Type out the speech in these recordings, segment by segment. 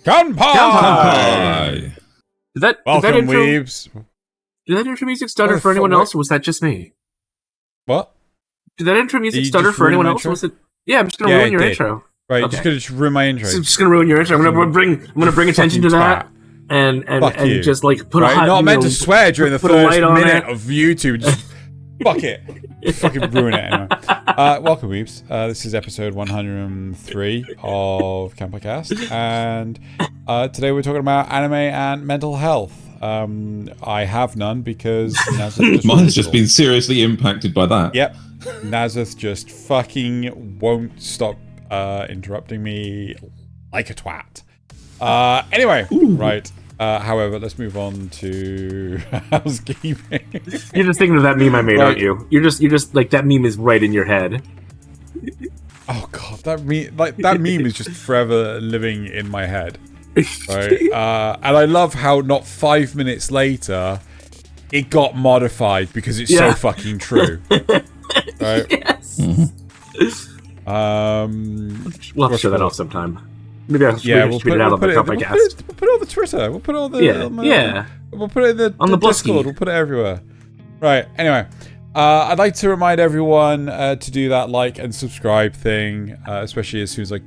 Kanpai! Welcome, weebs. Did that intro music stutter for anyone else, or was that just me? What? Did that intro music stutter for anyone else, or was it? Yeah, I'm just gonna ruin your intro. Right, okay. just gonna ruin my intro. I'm just gonna ruin your intro. I'm gonna bring attention to that, and just like put a hot. Not meant to swear during the first minute of YouTube. Just fuck it. Fucking ruin it anyway. Welcome, weebs. This is episode 103 of Kanpai Cast, and today we're talking about anime and mental health. I have none because Nasuth mine's just been seriously impacted by that. Yep, Nasuth just fucking won't stop interrupting me like a twat. Anyway, right. However, let's move on to housekeeping. You're just thinking of that meme I made, aren't you? You're just like that meme is right in your head. Oh god, that meme is just forever living in my head. Right, and I love how not 5 minutes later it got modified because it's so fucking true. Right? Yes. We'll have to show that off sometime. Maybe I'll tweet it out on the Kanpai Cast. We'll put it on the Twitter. We'll put it on the We'll put it in the Discord. We'll put it everywhere. Right. Anyway, I'd like to remind everyone to do that like and subscribe thing, especially as soon as I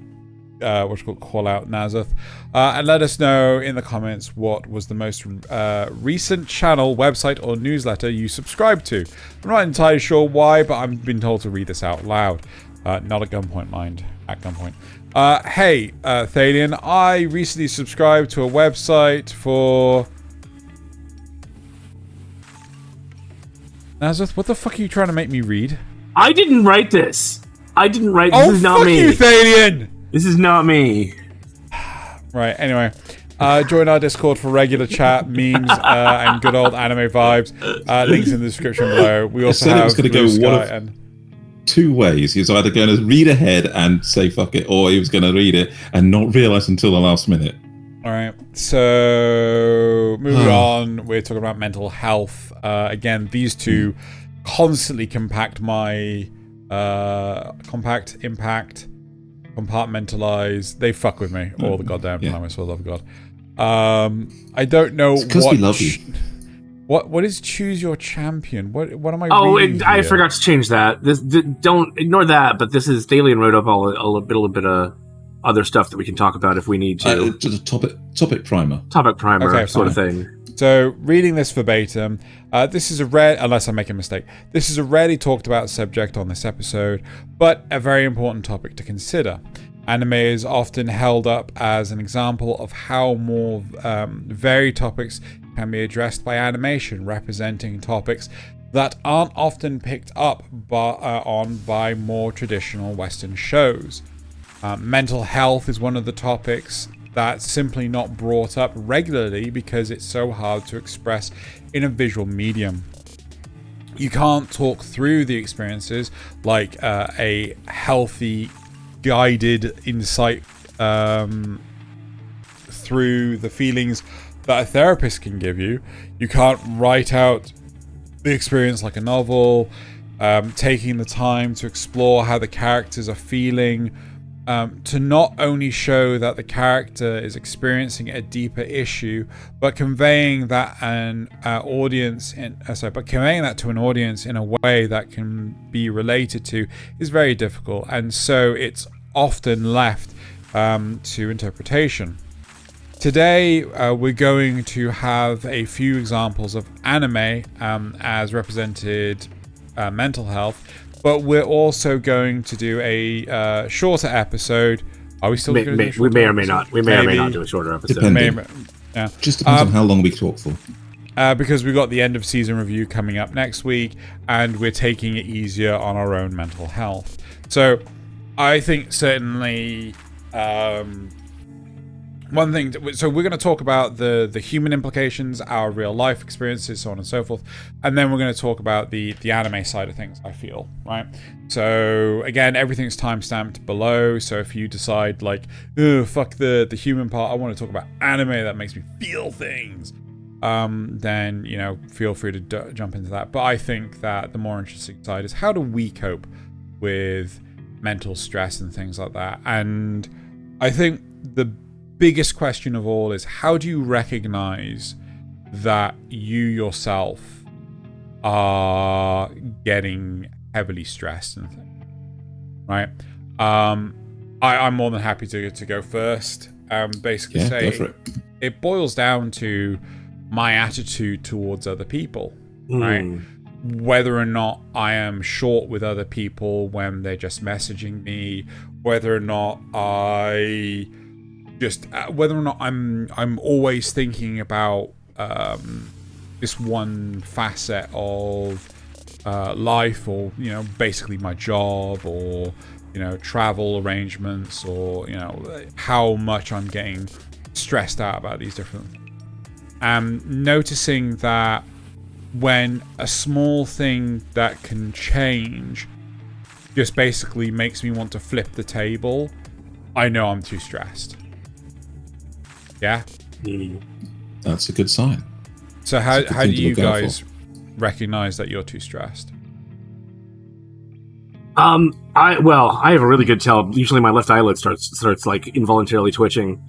call out Nasuth, and let us know in the comments what was the most recent channel, website, or newsletter you subscribed to. I'm not entirely sure why, but I've been told to read this out loud. Not at gunpoint, mind. At gunpoint. Hey, Thaylien, I recently subscribed to a website for... Nasuth, what the fuck are you trying to make me read? I didn't write this. This is not me. Oh, fuck you, Thaylien! This is not me. Right, anyway. Join our Discord for regular chat, memes, and good old anime vibes. Links in the description below. We also have... it was going to go two ways. He was either going to read ahead and say fuck it, or he was going to read it and not realise until the last minute. Alright, so moving on, we're talking about mental health. Again, these two constantly compartmentalize. They fuck with me all the goddamn time, I swear, love God. I don't know because we love you. What is choose your champion? What am I reading I forgot to change that. Don't ignore that, but this is Thaylien wrote up a little bit of other stuff that we can talk about if we need to. Just a topic primer. Okay, sort of thing. So, reading this verbatim, this is unless I make a mistake, this is a rarely talked about subject on this episode, but a very important topic to consider. Anime is often held up as an example of how more varied topics can be addressed by animation, representing topics that aren't often picked up on by more traditional Western shows. Mental health is one of the topics that's simply not brought up regularly because it's so hard to express in a visual medium. You can't talk through the experiences like a healthy, guided insight through the feelings that a therapist can give you. You can't write out the experience like a novel, taking the time to explore how the characters are feeling, to not only show that the character is experiencing a deeper issue, but conveying that to an audience in a way that can be related to is very difficult, and so it's often left to interpretation. Today, we're going to have a few examples of anime as represented mental health, but we're also going to do a shorter episode. Are we still going to do a shorter We may or may not. We may or may not do a shorter episode. Depending. Just depends on how long we talk for. Because we've got the end of season review coming up next week, and we're taking it easier on our own mental health. So, I think certainly... one thing, so we're going to talk about the human implications, our real life experiences, so on and so forth, and then we're going to talk about the anime side of things, I feel, right? So again, everything's timestamped below, so if you decide like, fuck the human part, I want to talk about anime that makes me feel things, then, you know, feel free to jump into that. But I think that the more interesting side is how do we cope with mental stress and things like that. And I think the biggest question of all is, how do you recognize that you yourself are getting heavily stressed and things, right? I'm more than happy to go first. Basically, go for it. It boils down to my attitude towards other people, right? Whether or not I am short with other people when they're just messaging me, whether or not I'm always thinking about this one facet of life, or basically my job, or travel arrangements, or how much I'm getting stressed out about these different things. Noticing that when a small thing that can change just basically makes me want to flip the table, I know I'm too stressed. Yeah? That's a good sign. So how do you guys recognize that you're too stressed? I have a really good tell. Usually my left eyelid starts like involuntarily twitching.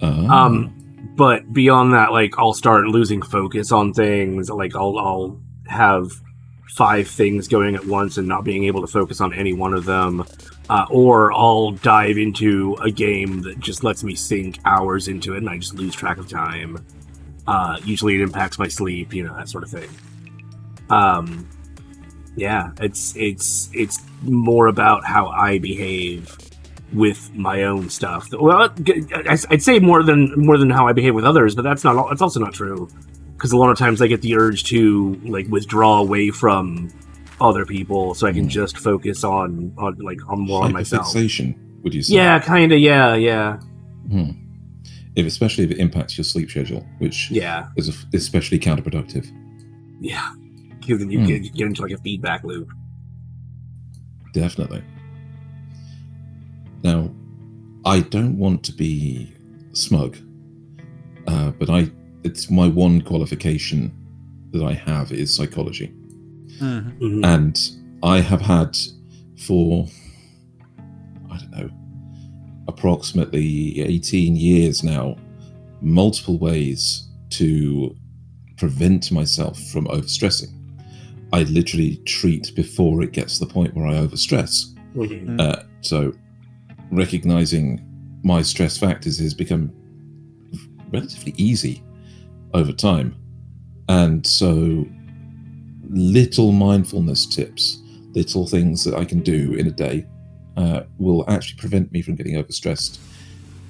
But beyond that, like, I'll start losing focus on things. Like, I'll have 5 things going at once and not being able to focus on any one of them. Or I'll dive into a game that just lets me sink hours into it and I just lose track of time. Usually it impacts my sleep, that sort of thing. Yeah, it's more about how I behave with my own stuff. Well, I'd say more than how I behave with others, but that's also not true. Because a lot of times I get the urge to like withdraw away from other people, so I can just focus on myself. Hyperfixation, would you say? Yeah, kind of. Yeah. Especially if it impacts your sleep schedule, which is especially counterproductive. Yeah, because then you get into like a feedback loop. Definitely. Now, I don't want to be smug, but it's my one qualification that I have is psychology. Mm-hmm. And I have had for, I don't know, approximately 18 years now, multiple ways to prevent myself from overstressing. I literally treat before it gets to the point where I overstress. So recognizing my stress factors has become relatively easy over time. And so little mindfulness tips, little things that I can do in a day will actually prevent me from getting overstressed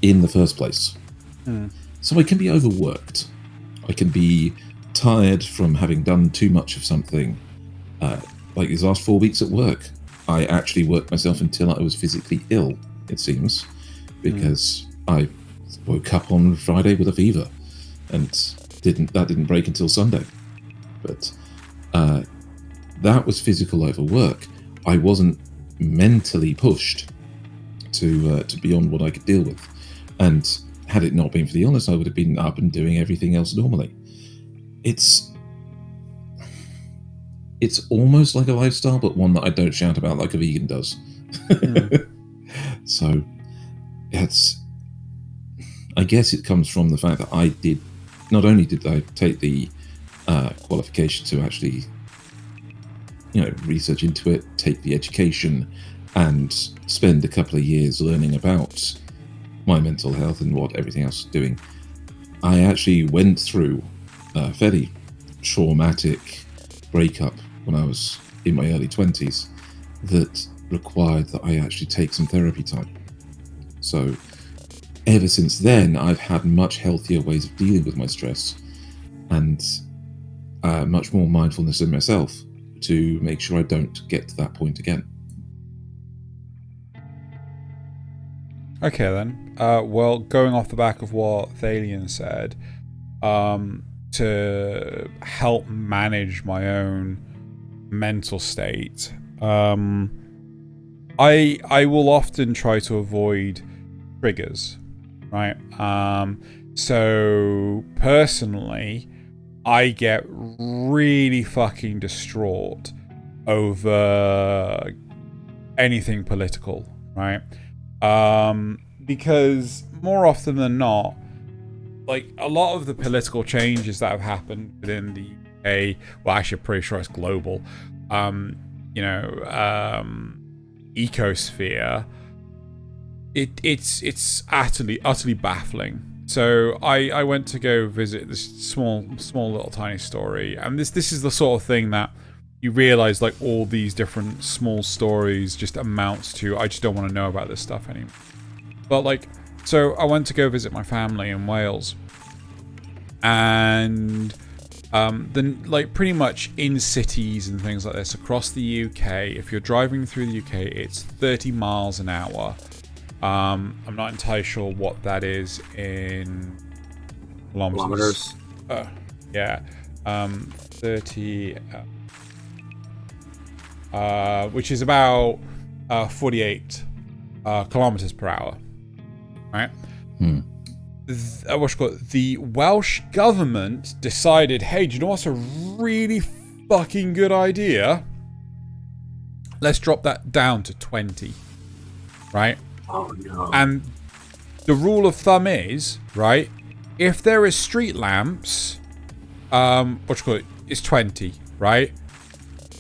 in the first place. So I can be overworked. I can be tired from having done too much of something. Like these last 4 weeks at work, I actually worked myself until I was physically ill, it seems, because I woke up on Friday with a fever and that didn't break until Sunday. But that was physical overwork. I wasn't mentally pushed to beyond what I could deal with. And had it not been for the illness, I would have been up and doing everything else normally. It's almost like a lifestyle, but one that I don't shout about like a vegan does. So I guess it comes from the fact that not only did I take the qualification to actually research into it, take the education, and spend a couple of years learning about my mental health and what everything else was doing. I actually went through a fairly traumatic breakup when I was in my early 20s that required that I actually take some therapy time. So ever since then, I've had much healthier ways of dealing with my stress and much more mindfulness in myself to make sure I don't get to that point again. Okay then. Well, going off the back of what Thaylien said, to help manage my own mental state, I will often try to avoid triggers, right? So personally, I get really fucking distraught over anything political, right? Because more often than not, like a lot of the political changes that have happened within the UK, well, actually, I'm pretty sure it's global. Ecosphere. It's utterly baffling. So I went to go visit this small little tiny story, and this is the sort of thing that you realize, like, all these different small stories just amounts to, I just don't want to know about this stuff anymore. But like, so I went to go visit my family in Wales, and then, like, pretty much in cities and things like this across the UK, if you're driving through the UK, it's 30 miles an hour. I'm not entirely sure what that is in kilometers. Yeah. 30, which is about 48 kilometers per hour, right? The Welsh government decided, hey, do you know what's a really fucking good idea? Let's drop that down to 20, right? Oh no. And the rule of thumb is, right, if there is street lamps, it's 20, right?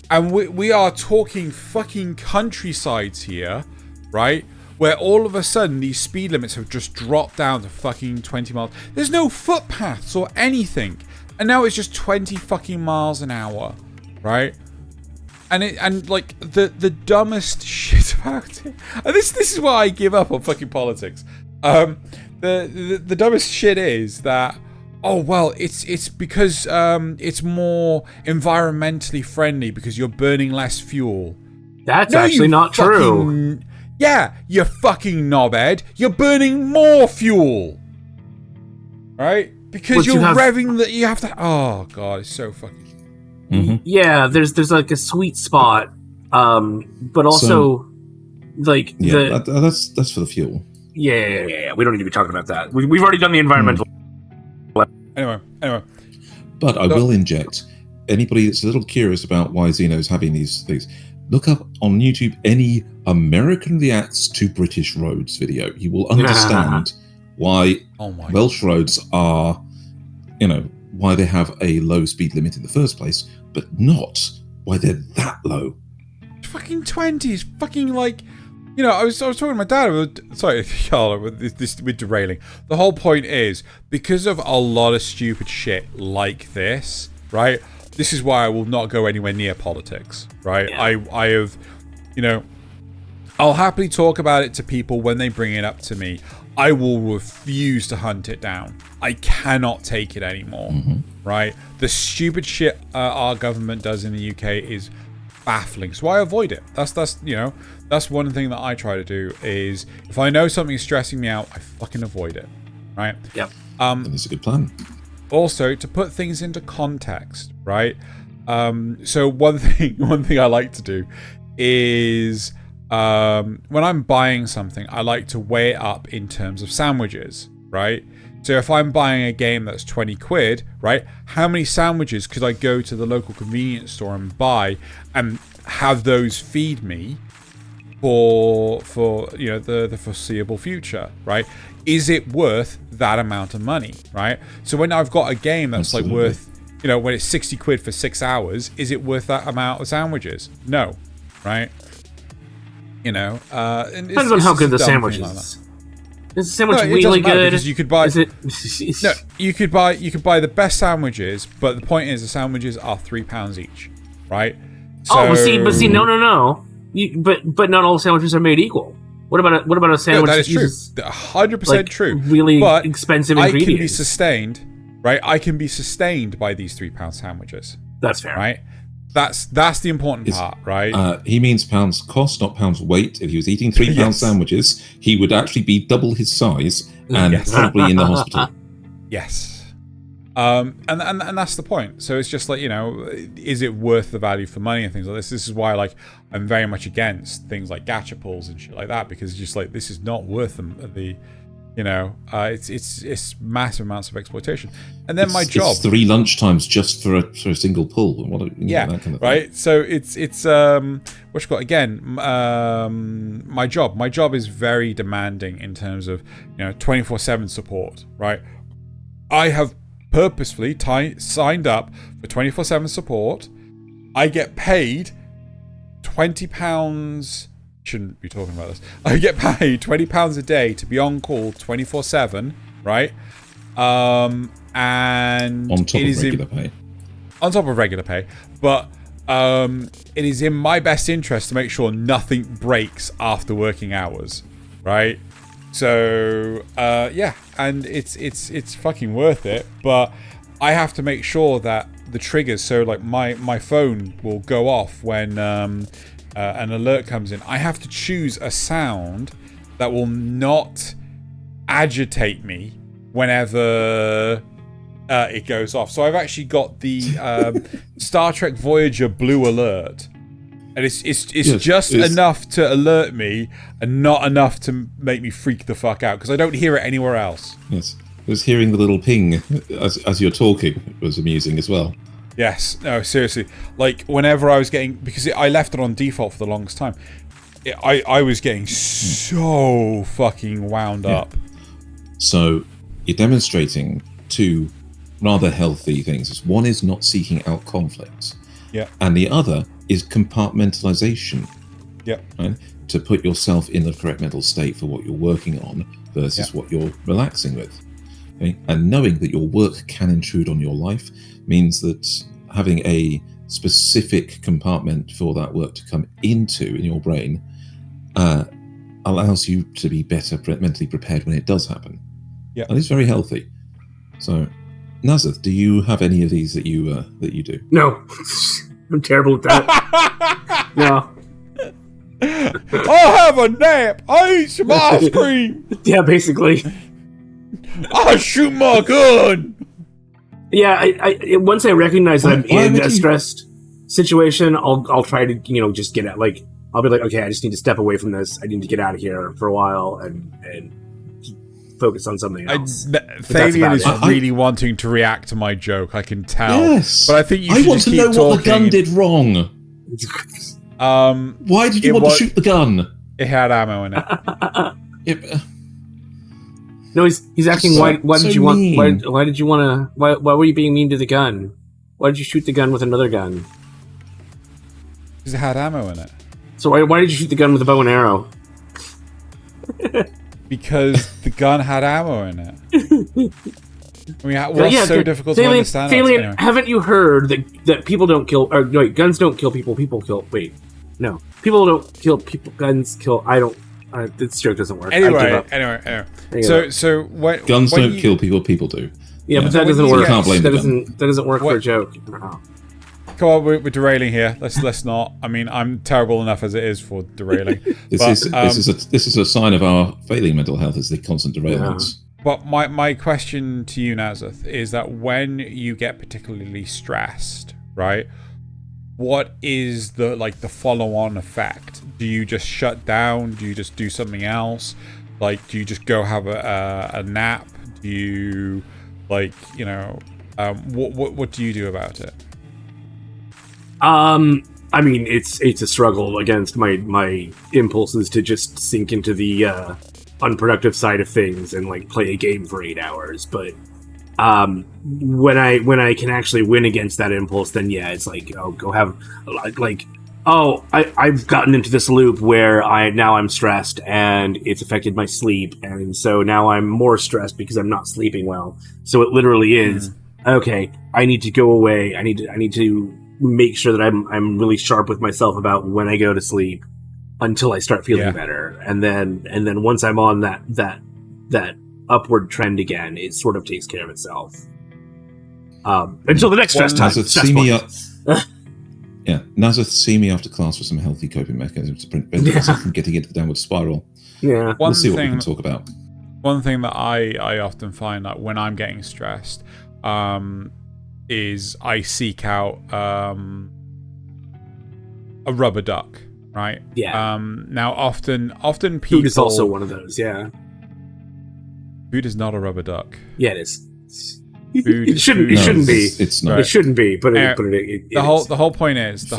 And we are talking fucking countrysides here, right? Where all of a sudden these speed limits have just dropped down to fucking 20 miles. There's no footpaths or anything. And now it's just 20 fucking miles an hour, right? And like the dumbest shit about it. And this is why I give up on fucking politics. The dumbest shit is that, oh well, it's because it's more environmentally friendly because you're burning less fuel. That's actually not true. Yeah, you fucking knobhead. You're burning more fuel. Right? Because you're revving that you have to. Oh god, it's so fucking. Mm-hmm. Yeah, there's like a sweet spot, but also like that's for the fuel. Yeah. We don't need to be talking about that. We've already done the environmental. Anyway. But I will inject anybody that's a little curious about why Xeno's having these things. Look up on YouTube any American reacts to British roads video. You will understand why Welsh roads are, why they have a low speed limit in the first place, but not why they're that low. Fucking 20 is fucking like, I was talking to my dad. Sorry, we're derailing. The whole point is, because of a lot of stupid shit like this, right? This is why I will not go anywhere near politics, right? Yeah. I have, I'll happily talk about it to people when they bring it up to me. I will refuse to hunt it down. I cannot take it anymore, right? The stupid shit our government does in the UK is baffling, so I avoid it. That's one thing that I try to do is, if I know something is stressing me out, I fucking avoid it, right? Yep. That's a good plan. Also, to put things into context, right? So one thing I like to do is, when I'm buying something, I like to weigh it up in terms of sandwiches, right? So if I'm buying a game that's 20 quid, right? How many sandwiches could I go to the local convenience store and buy and have those feed me for the foreseeable future, right? Is it worth that amount of money, right? So when I've got a game that's like worth, when it's 60 quid for 6 hours, is it worth that amount of sandwiches? No, right? And depends on how good the sandwich is. Is the sandwich really good? Because you could buy. You could buy the best sandwiches, but the point is the sandwiches are £3 each, right? So, but see, no. But not all sandwiches are made equal. What about a sandwich? No, that is true. 100% true. Really expensive ingredients. I can be sustained, right? I can be sustained by these £3 sandwiches. That's fair, right? That's the important part, right? He means pounds cost, not pounds weight. If he was eating £3 sandwiches, he would actually be double his size and probably in the hospital. Yes. And that's the point. So it's just like, is it worth the value for money and things like this? This is why I'm very much against things like gacha pulls and shit like that, because it's just like, this is not worth the it's massive amounts of exploitation. And then it's 3 lunchtimes just for a single pull. That kind of right. Thing. So it's again, my job is very demanding in terms of 24/7 support, right? I have purposefully signed up for 24/7 support. I get paid £20. Shouldn't be talking about this. I get paid £20 a day to be on call 24/7, right? And on top of regular pay. On top of regular pay, but it is in my best interest to make sure nothing breaks after working hours, right? So yeah, and it's fucking worth it. But I have to make sure that the triggers, so like my phone will go off when an alert comes in. I have to choose a sound that will not agitate me whenever it goes off. So I've actually got the Star Trek Voyager blue alert, and it's just enough to alert me and not enough to make me freak the fuck out because I don't hear it anywhere else. Yes, I was hearing the little ping as you're talking. It was amusing as well. Yes, no, seriously. Like whenever I was getting, because I left it on default for the longest time, I was getting so fucking wound up. So you're demonstrating two rather healthy things. One is not seeking out conflicts. Yeah. And the other is compartmentalization. Yeah. Right? To put yourself in the correct mental state for what you're working on versus what you're relaxing with. Okay? And knowing that your work can intrude on your life means that having a specific compartment for that work to come into in your brain allows you to be better mentally prepared when it does happen. Yeah. And it's very healthy. So, Nasuth, do you have any of these that you do? No. I'm terrible at that. No. I'll have a nap. I eat some ice cream. Yeah, basically. I shoot my gun. Yeah, I once I recognize that I'm in a stressed situation, I'll try to just get out. Like I'll be like, okay, I just need to step away from this. I need to get out of here for a while and focus on something else. Thaylien is really wanting to react to my joke. I can tell. Yes, but I think you should want to know what the gun did wrong. Why did you want to shoot the gun? It had ammo in it. No, he's asking so, why did you want why did you want to why were you being mean to the gun? Why did you shoot the gun with another gun? Because it had ammo in it. So why did you shoot the gun with a bow and arrow? Because the gun had ammo in it. I mean, what's so difficult to understand? Thaylien, anyway? Haven't you heard that people don't kill? Or wait, guns don't kill people. People kill. Wait, no, people don't kill people. Guns kill. I don't. This joke doesn't work. Anyway. So what? Guns don't kill people. People do. Yeah, but that doesn't work. You can't blame that doesn't work for a joke. Come on, we're derailing here. Let's not. I mean, I'm terrible enough as it is for derailing. This is a sign of our failing mental health, is the constant derailments. Yeah. But my question to you, Nasuth, is that when you get particularly stressed, right? What is the follow-on effect? Do you just shut down? Do you just do something else? Like, do you just go have a nap? Do you what do you do about it? I mean, it's a struggle against my impulses to just sink into the unproductive side of things and play a game for 8 hours. But when I can actually win against that impulse, then yeah, it's go have I've gotten into this loop where I'm stressed and it's affected my sleep, and so now I'm more stressed because I'm not sleeping well. So it literally is okay. I need to go away. I need to make sure that I'm really sharp with myself about when I go to sleep until I start feeling better, and then once I'm on that upward trend again, it sort of takes care of itself. Until the next stress time. Nasuth, see me after class for some healthy coping mechanisms to prevent myself from getting into the downward spiral. Yeah, we'll see what we can talk about. One thing that I often find that when I'm getting stressed, is I seek out a rubber duck, right? Yeah. Now often people. Food is also one of those. Yeah. Food is not a rubber duck. Yeah, it is. Food. It shouldn't be. It's not. It shouldn't be. But the whole point is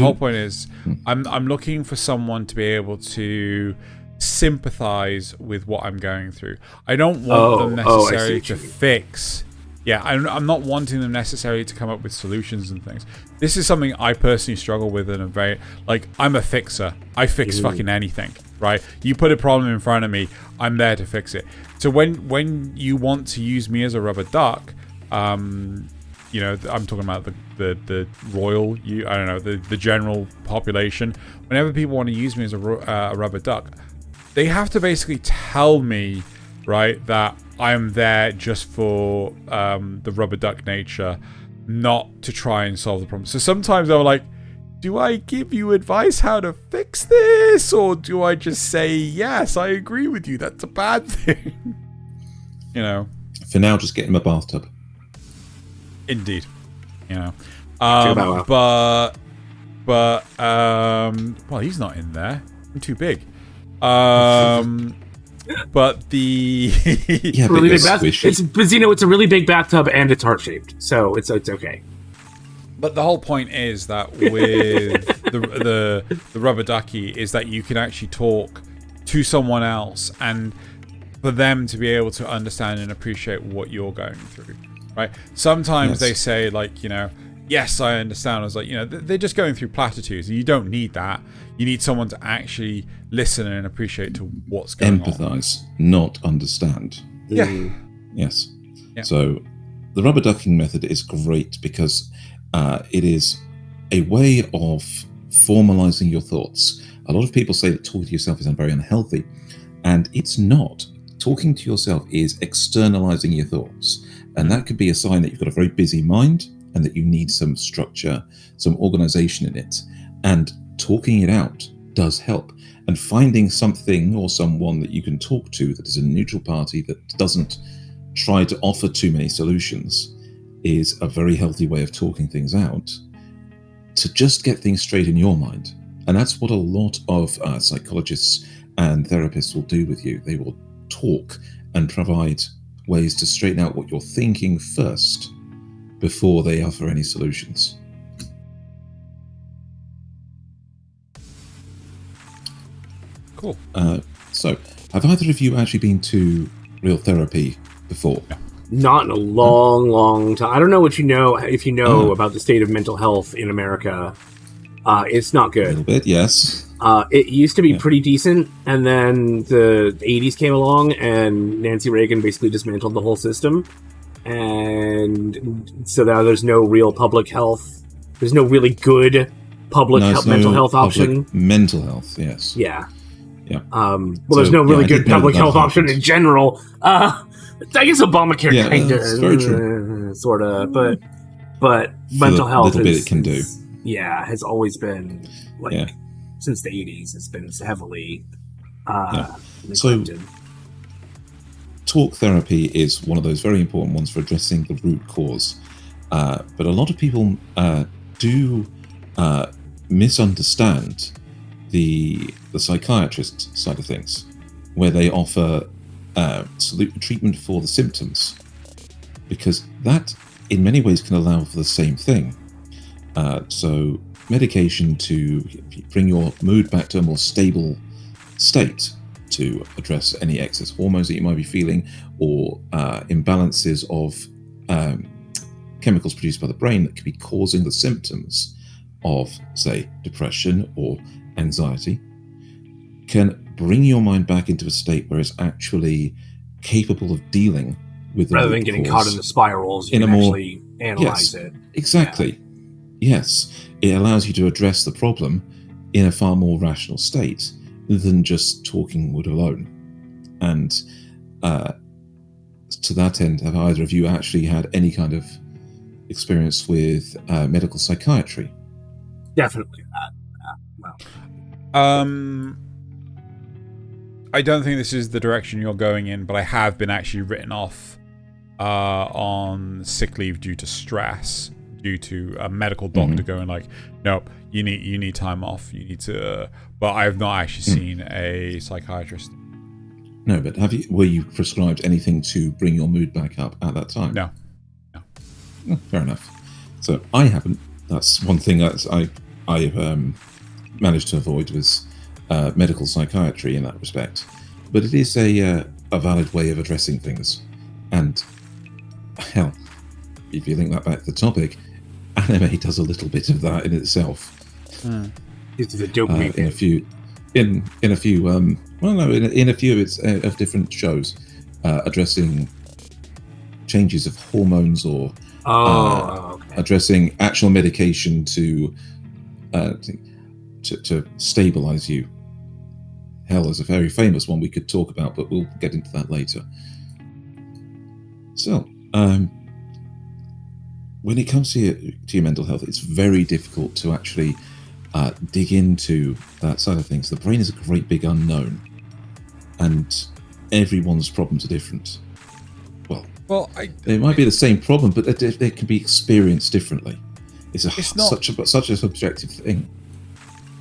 I'm looking for someone to be able to sympathize with what I'm going through. I don't want them necessarily to fix. yeah, I'm not wanting them necessarily to come up with solutions and things. This is something I personally struggle with in a very, like, I'm a fixer. I fix fucking anything, right? You put a problem in front of me, I'm there to fix it. So when you want to use me as a rubber duck, you know, I'm talking about the royal, I don't know, the general population. Whenever people want to use me as a rubber duck, they have to basically tell me, right, that I am there just for the rubber duck nature, not to try and solve the problem. So sometimes I'm like, do I give you advice how to fix this? Or do I just say, yes, I agree with you, that's a bad thing? You know? For now, just get him a bathtub. Indeed. You know? Well, he's not in there. I'm too big. But the yeah, really big bathtub. It's a really big bathtub and it's heart shaped, so it's okay. But the whole point is that with the rubber ducky is that you can actually talk to someone else, and for them to be able to understand and appreciate what you're going through, right? Sometimes they say, like, you know, yes, I understand. I was like, you know, they're just going through platitudes. You don't need that. You need someone to actually listen and appreciate to what's going on. Empathize, not understand. Yeah. Yes. Yeah. So the rubber ducking method is great because it is a way of formalizing your thoughts. A lot of people say that talking to yourself is very unhealthy, and it's not. Talking to yourself is externalizing your thoughts, and that could be a sign that you've got a very busy mind and that you need some structure, some organization in it. And talking it out does help. And finding something or someone that you can talk to that is a neutral party that doesn't try to offer too many solutions is a very healthy way of talking things out to just get things straight in your mind. And that's what a lot of psychologists and therapists will do with you. They will talk and provide ways to straighten out what you're thinking first before they offer any solutions. Cool. So, have either of you actually been to real therapy before? No. Not in a long time. I don't know what you know, if you know about the state of mental health in America. It's not good. A little bit, yes. It used to be pretty decent, and then the 80s came along, and Nancy Reagan basically dismantled the whole system. And so now there's no real public health. There's no really good mental health option. Mental health, yes. Yeah. Yeah. Well, there's no really good public health option in general. I guess Obamacare kind of, sort of, but mental health little bit it can do. Yeah, has always been since the 80s. It's been heavily neglected. So, talk therapy is one of those very important ones for addressing the root cause. But a lot of people do misunderstand the psychiatrist side of things, where they offer treatment for the symptoms, because that in many ways can allow for the same thing. So medication to bring your mood back to a more stable state, to address any excess hormones that you might be feeling, or imbalances of chemicals produced by the brain that could be causing the symptoms of, say, depression or anxiety, can bring your mind back into a state where it's actually capable of dealing with the rather than getting caught in the spirals. You can actually analyze it. Exactly. Yes, it allows you to address the problem in a far more rational state than just talking would alone. And to that end, have either of you actually had any kind of experience with medical psychiatry? Definitely not. I don't think this is the direction you're going in, but I have been actually written off on sick leave due to stress, due to a medical doctor going like, nope, you need time off, you need to. But I have not actually seen a psychiatrist. No, but were you prescribed anything to bring your mood back up at that time? No. Fair enough. So I haven't. That's one thing that I managed to avoid, was medical psychiatry in that respect. But it is a valid way of addressing things. And hell, if you link that back to the topic, anime does a little bit of that in itself. It's the dopamine in a few of its of different shows, addressing changes of hormones or addressing actual medication to stabilize you. Hell, there's a very famous one we could talk about, but we'll get into that later. So, when it comes to your mental health, it's very difficult to actually dig into that side of things. The brain is a great big unknown, and everyone's problems are different. It might be the same problem, but they can be experienced differently. It's such a subjective thing.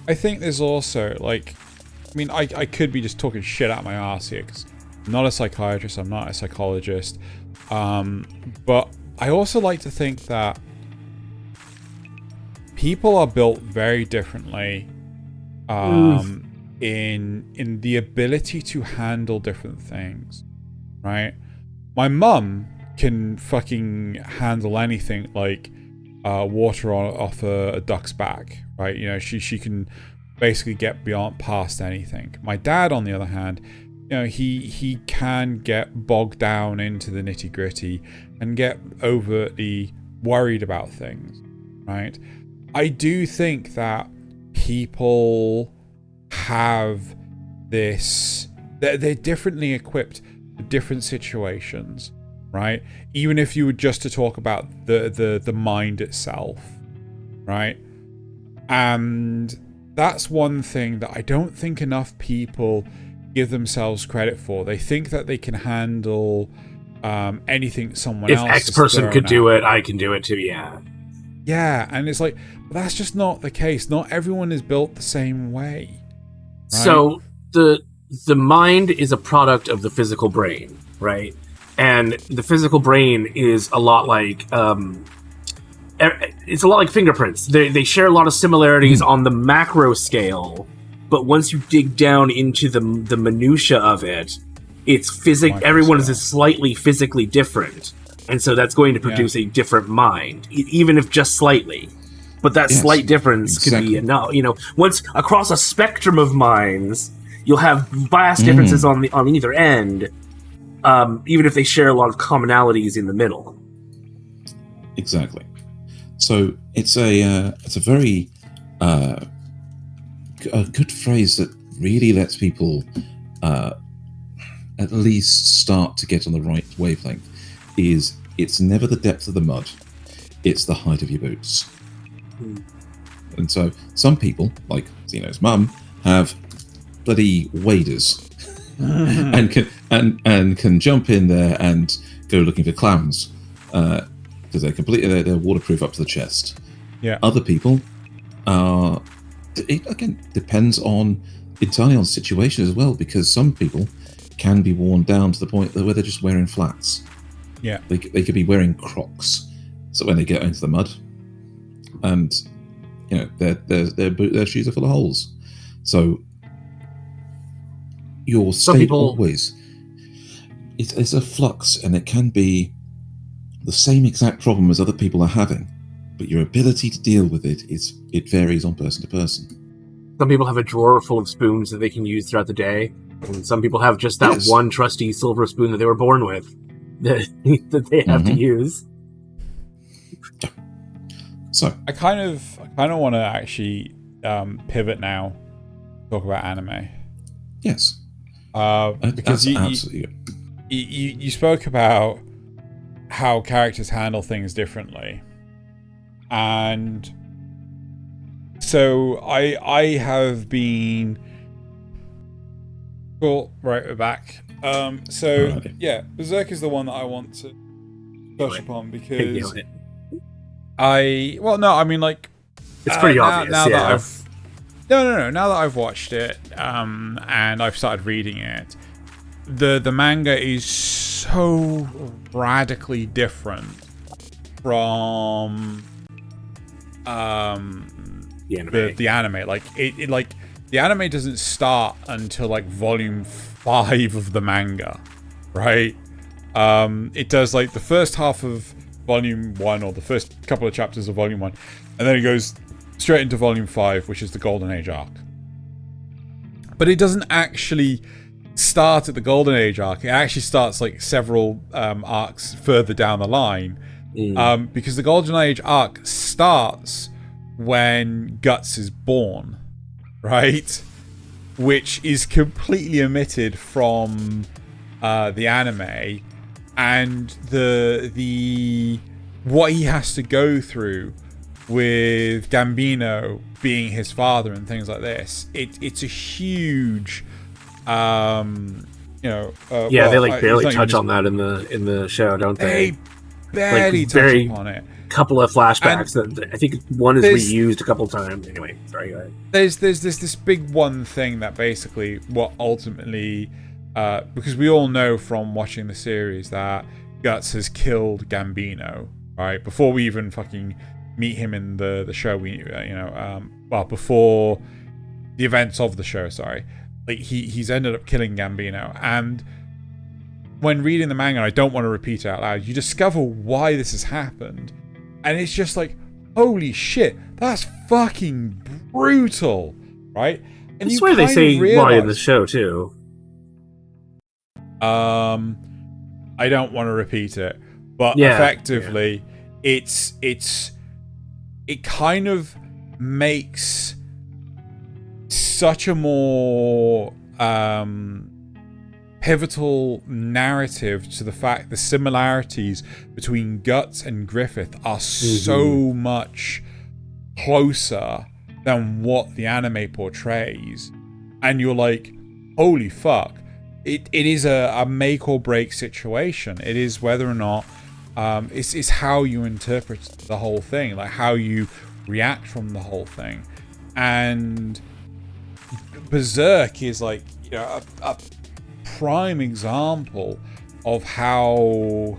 I think there's also, like, I mean, I could be just talking shit out my arse here, because I'm not a psychiatrist, I'm not a psychologist, but I also like to think that people are built very differently in the ability to handle different things, right? My mum can fucking handle anything, like water off a duck's back, right? You know, she can basically get past anything. My dad, on the other hand, you know, he can get bogged down into the nitty gritty and get overtly worried about things, right? I do think that people have this, they're differently equipped for different situations, right? Even if you were just to talk about the mind itself, right? And that's one thing that I don't think enough people give themselves credit for. They think that they can handle anything someone else. If X person could do it, I can do it too. Yeah, and it's like, that's just not the case. Not everyone is built the same way. Right? So the mind is a product of the physical brain, right? And the physical brain is a lot like it's a lot like fingerprints. They share a lot of similarities on the macro scale, but once you dig down into the minutia of it, it's everyone is slightly physically different, and so that's going to produce a different mind, even if just slightly. But that slight difference could be enough. You know, once across a spectrum of minds, you'll have vast differences on either end, even if they share a lot of commonalities in the middle. Exactly. So it's a very a good phrase that really lets people at least start to get on the right wavelength. It's never the depth of the mud, it's the height of your boots. And so some people, like Zeno's mum, have bloody waders and can jump in there and go looking for clowns because they're waterproof up to the chest. Yeah. Other people it again depends entirely on the situation as well, because some people can be worn down to the point where they're just wearing flats. Yeah. They could be wearing Crocs, so when they get into the mud, and you know their shoes are full of holes. So your state always it's a flux, and it can be the same exact problem as other people are having, but your ability to deal with it varies on person to person. Some people have a drawer full of spoons that they can use throughout the day, and some people have just that one trusty silver spoon that they were born with that they have to use. So I kind of want to actually pivot now, talk about anime. Yes. Because you spoke about how characters handle things differently, and so I have been cool. Right, we're back. Berserk is the one that I want to touch upon because it's pretty obvious. Now that I've watched it, and I've started reading it, the manga is so radically different from the anime. Like it like the anime doesn't start until like volume 5 of the manga, right? It does like the first half of Volume 1 or the first couple of chapters of Volume 1, and then it goes straight into Volume 5, which is the Golden Age arc. But it doesn't actually start at the Golden Age arc. It actually starts like several arcs further down the line, because the Golden Age arc starts when Guts is born, right? Which is completely omitted from the anime, and the what he has to go through with Gambino being his father and things like this. It's a huge, they like barely touch on that in the show, don't they? They barely touch upon it. Couple of flashbacks that I think one is reused a couple times. Anyway, sorry, go ahead. There's this big one thing that basically what ultimately, because we all know from watching the series that Guts has killed Gambino, right? Before we even fucking meet him in the show, before the events of the show, sorry. Like he's ended up killing Gambino, and when reading the manga, I don't want to repeat it out loud, you discover why this has happened. And it's just like, holy shit, that's fucking brutal, right? And I swear they say why in the show too. I don't want to repeat it, but effectively, it kind of makes such a more pivotal narrative to the fact the similarities between Guts and Griffith are so much closer than what the anime portrays, and you're like, holy fuck, it is a make or break situation. It is whether or not it's how you interpret the whole thing, like how you react from the whole thing. And Berserk is like, a prime example of how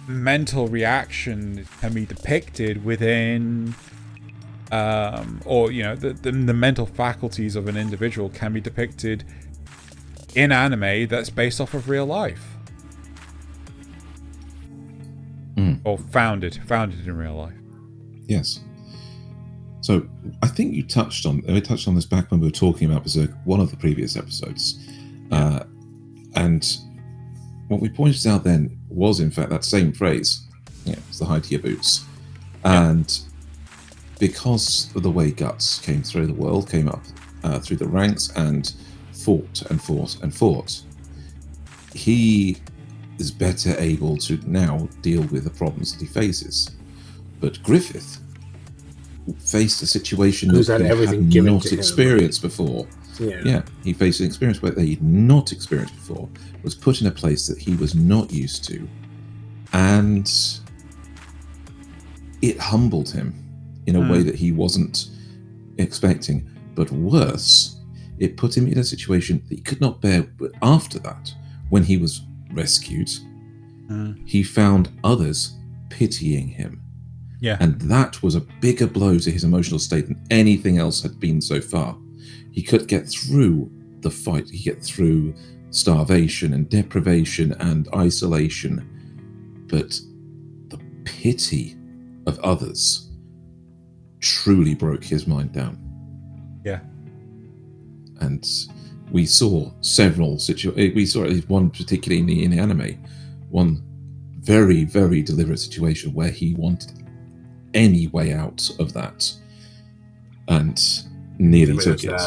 mental reaction can be depicted within the mental faculties of an individual can be depicted in anime that's based off of real life, or founded in real life. Yes. So I think we touched on this back when we were talking about Berserk, one of the previous episodes. And what we pointed out then was, in fact, that same phrase. It's the high to your boots. And because of the way Guts came through the world, came up through the ranks and fought and fought and fought, he is better able to now deal with the problems that he faces. But Griffith faced a situation that he had not experienced before. He faced an experience where he'd not experienced before, was put in a place that he was not used to, and it humbled him in a way that he wasn't expecting. But worse, it put him in a situation that he could not bear. But after that, when he was rescued, he found others pitying him. And that was a bigger blow to his emotional state than anything else had been so far. He could get through the fight. He could get through starvation and deprivation and isolation. But the pity of others truly broke his mind down. Yeah. And we saw several situations. We saw one particularly in the anime, one very, very deliberate situation where he wanted any way out of that and nearly took it.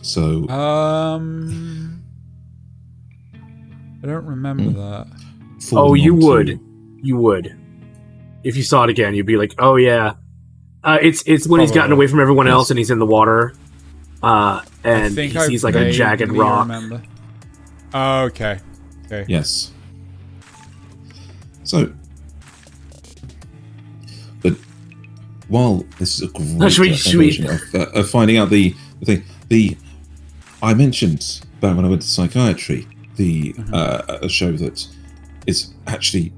So I don't remember that. You would if you saw it again. You'd be like, oh yeah, it's when he's gotten away from everyone else and he's in the water, and he sees like a jagged rock. Remember. Oh, okay. Yes. So, but while this is a great version of finding out the thing, I mentioned back when I went to psychiatry, a show that is actually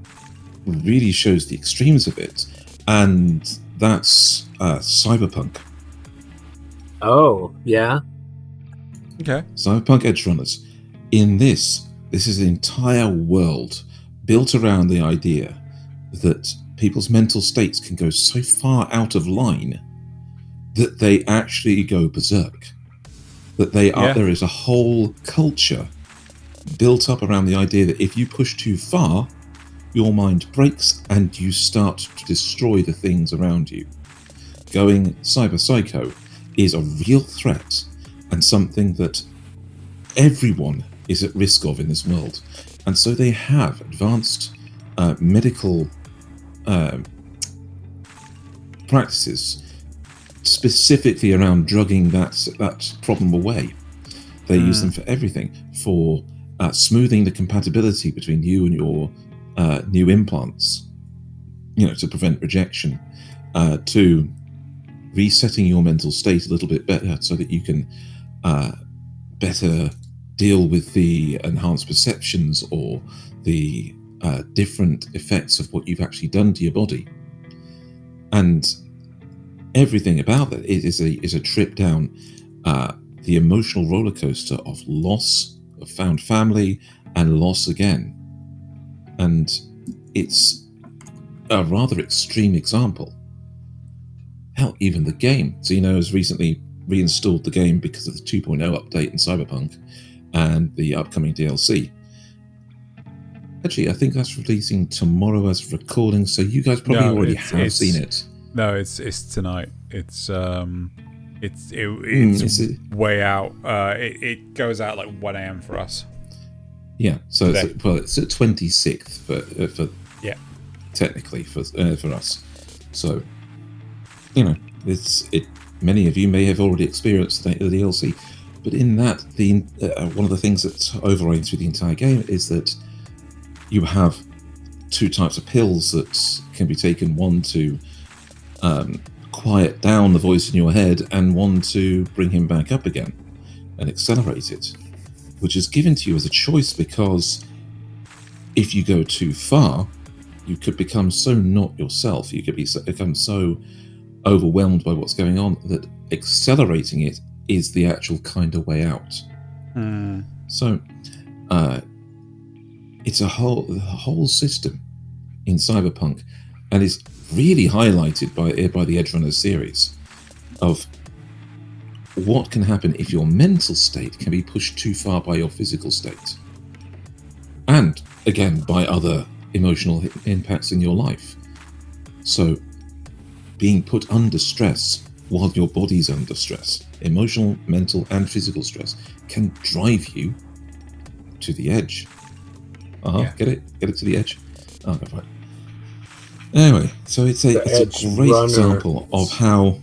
really shows the extremes of it, and that's Cyberpunk. Oh, yeah. Okay. Cyberpunk Edgerunners. In this, This is an entire world built around the idea that people's mental states can go so far out of line that they actually go berserk. That there is a whole culture built up around the idea that if you push too far, your mind breaks and you start to destroy the things around you. Going cyber psycho is a real threat and something that everyone is at risk of in this world. And so they have advanced medical practices specifically around drugging that problem away. They use them for everything, for smoothing the compatibility between you and your new implants, to prevent rejection, to resetting your mental state a little bit better so that you can better deal with the enhanced perceptions or the different effects of what you've actually done to your body. And everything about that is a trip down the emotional roller coaster of loss, of found family, and loss again. And it's a rather extreme example. Hell, even the game. Xeno has recently reinstalled the game because of the 2.0 update in Cyberpunk and the upcoming DLC. Actually, I think that's releasing tomorrow as of recording, so you guys probably already have seen it. No, it's tonight. It's way out. It goes out like 1 a.m. for us. Yeah, so it's at 26th for technically for us. So many of you may have already experienced the DLC, but in that one of the things that's overriding through the entire game is that you have two types of pills that can be taken, one to quiet down the voice in your head and one to bring him back up again and accelerate it, which is given to you as a choice because if you go too far, you could become so not yourself. You could become so overwhelmed by what's going on that accelerating it is the actual kind of way out. So it's a whole system in Cyberpunk, and it's really highlighted by the Edgerunners series of what can happen if your mental state can be pushed too far by your physical state, and again by other emotional impacts in your life. So being put under stress while your body's under stress, emotional, mental, and physical stress, can drive you to the edge. Get it to the edge. Oh, no, fine. Anyway, so it's a great example of how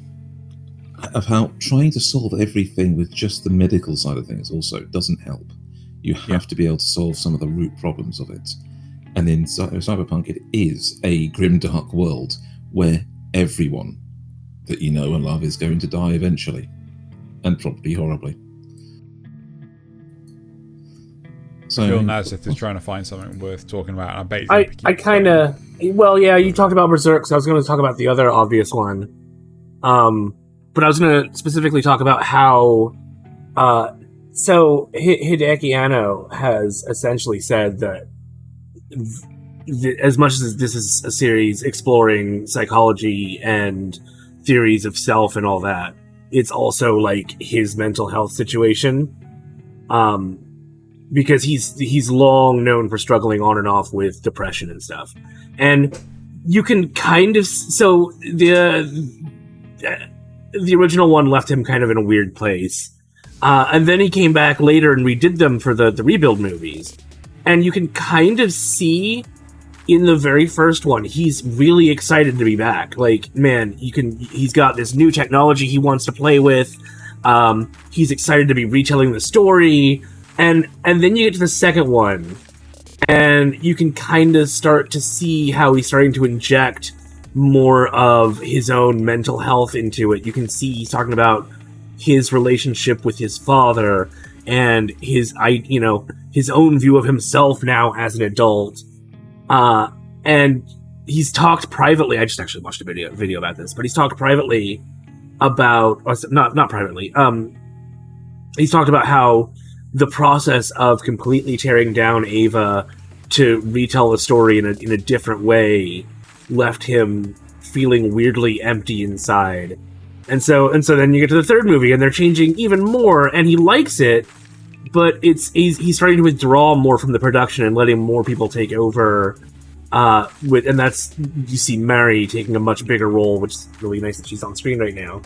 trying to solve everything with just the medical side of things also doesn't help. You have to be able to solve some of the root problems of it. And in Cyberpunk, it is a grimdark world where everyone that you know and love is going to die eventually, and probably horribly. So Nasuth is trying to find something worth talking about. And I kind of... Well, yeah, you talked about Berserk, so I was going to talk about the other obvious one. But I was going to specifically talk about how... So Hidaeki Anno has essentially said that as much as this is a series exploring psychology and theories of self and all that, it's also like his mental health situation. Because he's long known for struggling on and off with depression and stuff. And you can kind of... So the original one left him kind of in a weird place. And then he came back later and redid them for the rebuild movies. And you can kind of see in the very first one, he's really excited to be back. Like, man, he's got this new technology he wants to play with. He's excited to be retelling the story. And then you get to the second one, and you can kind of start to see how he's starting to inject more of his own mental health into it. You can see he's talking about his relationship with his father and his own view of himself now as an adult. And he's talked privately. I just actually watched a video about this, but he's talked privately about, not privately. He's talked about how the process of completely tearing down Ava to retell the story in a different way left him feeling weirdly empty inside. And so then you get to the third movie, and they're changing even more, and he likes it, but he's starting to withdraw more from the production and letting more people take over. And that's, you see Mary taking a much bigger role, which is really nice that she's on screen right now.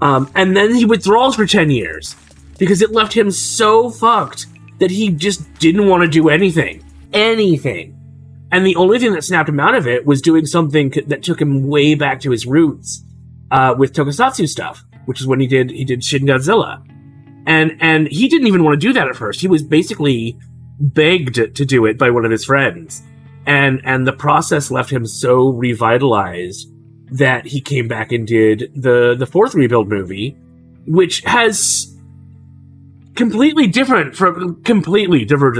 And then he withdraws for 10 years because it left him so fucked that he just didn't want to do anything. And the only thing that snapped him out of it was doing something that took him way back to his roots, with tokusatsu stuff, which is when he did Shin Godzilla. And he didn't even want to do that at first. He was basically begged to do it by one of his friends. And the process left him so revitalized that he came back and did the fourth rebuild movie, which has completely diverges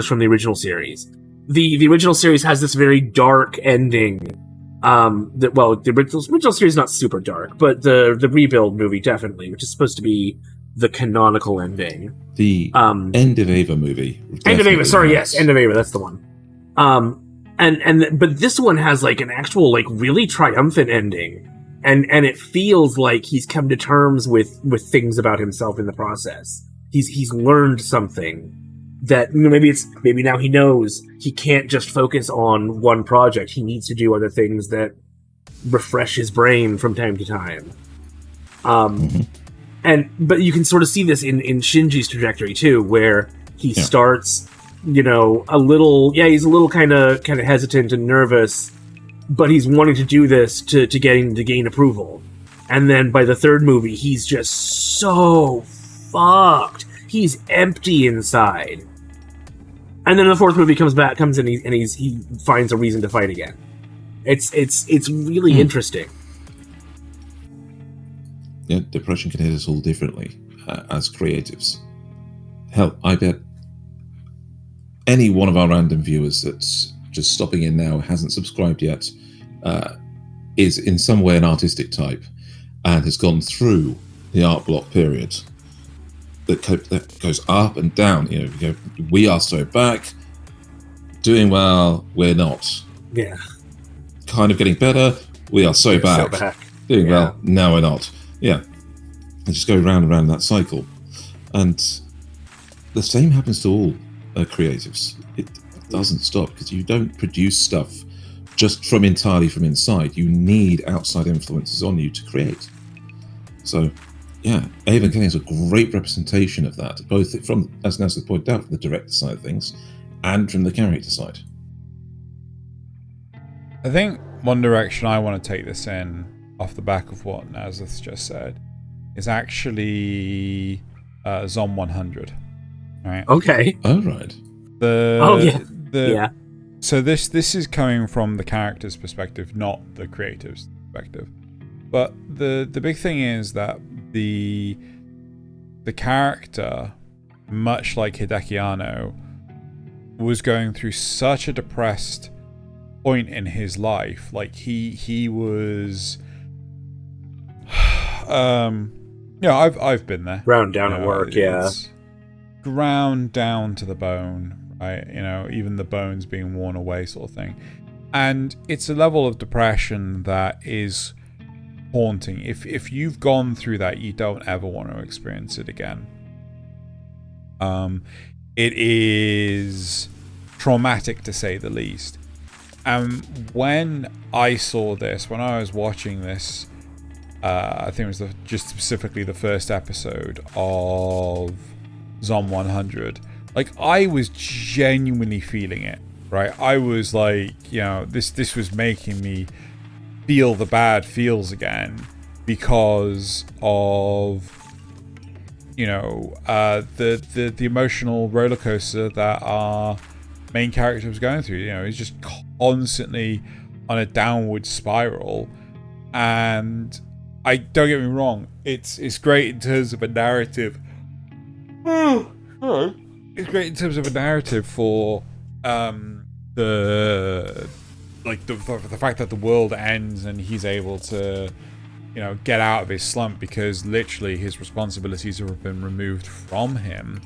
from the original series. The original series has this very dark ending. The original series is not super dark, but the rebuild movie definitely, which is supposed to be the canonical ending. The End of Ava movie. End of Ava, sorry, yes, End of Ava, that's the one. But this one has like an actual like really triumphant ending, and it feels like he's come to terms with things about himself in the process. He's learned something that maybe now he knows he can't just focus on one project. He needs to do other things that refresh his brain from time to time. But you can sort of see this in Shinji's trajectory too, where he starts, he's a little kind of hesitant and nervous, but he's wanting to do this to gain approval. And then by the third movie, he's just so fucked. He's empty inside. And then the fourth movie comes in, and he finds a reason to fight again. It's really interesting. Yeah, depression can hit us all differently as creatives. Hell, I bet any one of our random viewers that's just stopping in now, hasn't subscribed yet, is in some way an artistic type and has gone through the art block period that goes up and down. We are so back, doing well, we're not. Yeah. Kind of getting better, we are so back. Doing well, now we're not. Yeah. And just go round and round that cycle. And the same happens to all creatives. It doesn't stop, because you don't produce stuff just entirely from inside. You need outside influences on you to create. So, yeah, Evangelion is a great representation of that, both from, as Nasuth pointed out, from the director side of things and from the character side. I think one direction I want to take this in, off the back of what Nasuth just said, is actually Zom 100. Right? Okay. Oh, right. So this is coming from the character's perspective, not the creative's perspective. But the big thing is that the character, much like Hidaeki Anno, was going through such a depressed point in his life. Like he was I've been there. Ground down at work, ground down to the bone, right? Even the bones being worn away, sort of thing. And it's a level of depression that is haunting. If you've gone through that, you don't ever want to experience it again. It is traumatic, to say the least. When I saw this, when I was watching this, I think it was just specifically the first episode of Zom 100, like, I was genuinely feeling it, right? I was like, this was making me feel the bad feels again, because of the emotional roller coaster that our main character was going through. He's just constantly on a downward spiral, and don't get me wrong, it's great in terms of a narrative. It's great in terms of a narrative for the fact that the world ends and he's able to get out of his slump, because literally his responsibilities have been removed from him.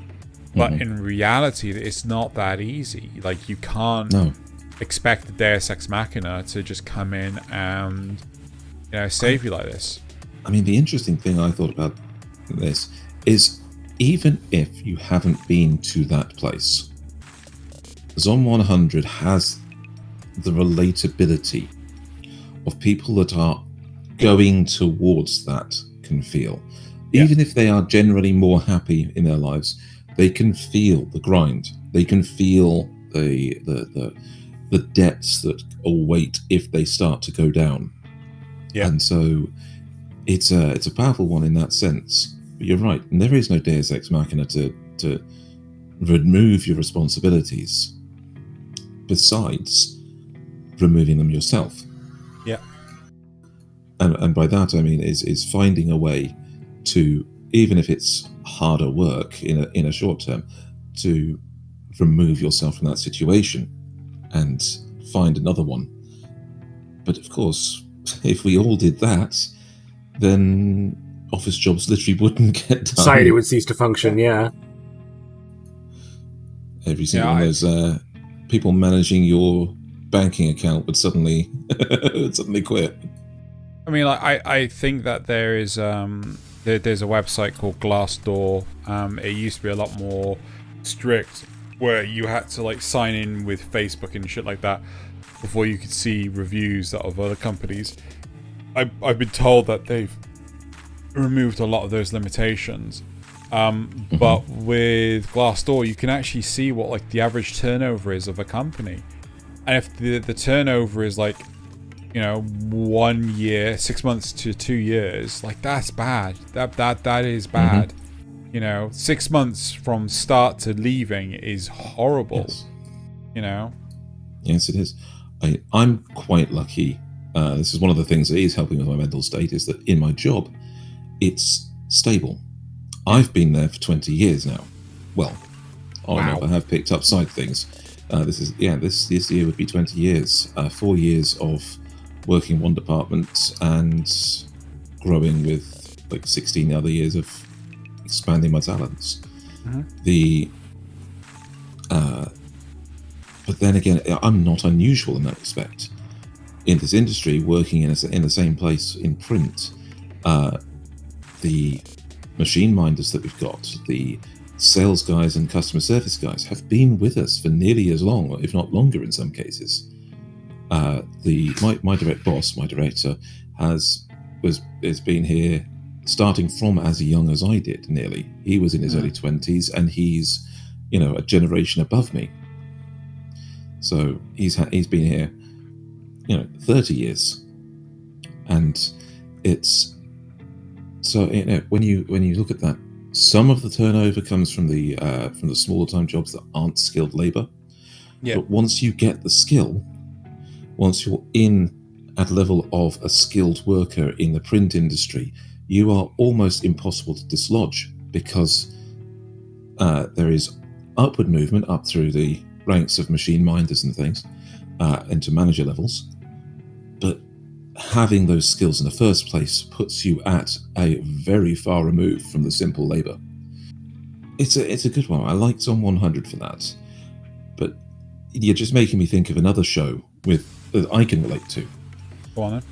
But in reality, it's not that easy. Like, you can't expect the Deus Ex Machina to just come in and, save you like this. I mean, the interesting thing I thought about this is, even if you haven't been to that place, Zon 100 has the relatability of people that are going towards that can feel. Even if they are generally more happy in their lives, they can feel the grind. They can feel the depths that await if they start to go down. Yeah. And so it's a powerful one in that sense. But you're right, and there is no Deus Ex Machina to remove your responsibilities besides removing them yourself. Yeah. And by that I mean is finding a way to, even if it's harder work in a short term, to remove yourself from that situation and find another one. But of course, if we all did that, then office jobs literally wouldn't get done. Society would cease to function, yeah. Every single one of those people managing your banking account would suddenly quit. I mean, I think that there is there's a website called Glassdoor. It used to be a lot more strict, where you had to sign in with Facebook and shit like that before you could see reviews of other companies. I've been told that they've removed a lot of those limitations. But with Glassdoor, you can actually see what the average turnover is of a company, and if the turnover is 1 year, 6 months to 2 years, that's bad. That is bad. 6 months from start to leaving is horrible. Yes. Yes, it is. I'm quite lucky. This is one of the things that is helping with my mental state, is that in my job, it's stable. I've been there for 20 years now. Well, I have picked up side things. This year would be 20 years. 4 years of working one department and growing with 16 other years of expanding my talents. But then again, I'm not unusual in that respect. In this industry, working in the same place in print, the machine minders that we've got, the sales guys and customer service guys, have been with us for nearly as long, if not longer in some cases. My direct boss, my director, has been here starting from as young as I did. Nearly, he was in his early 20s, and he's a generation above me. So he's been here 30 years, and it's so when you look at that, some of the turnover comes from the smaller time jobs that aren't skilled labor. But once you get the skill, once you're in at level of a skilled worker in the print industry, you are almost impossible to dislodge, because there is upward movement up through the ranks of machine minders and things into manager levels. But having those skills in the first place puts you at a very far remove from the simple labor. It's a good one. I like Zon 100 for that. But you're just making me think of another show that I can relate to. Go on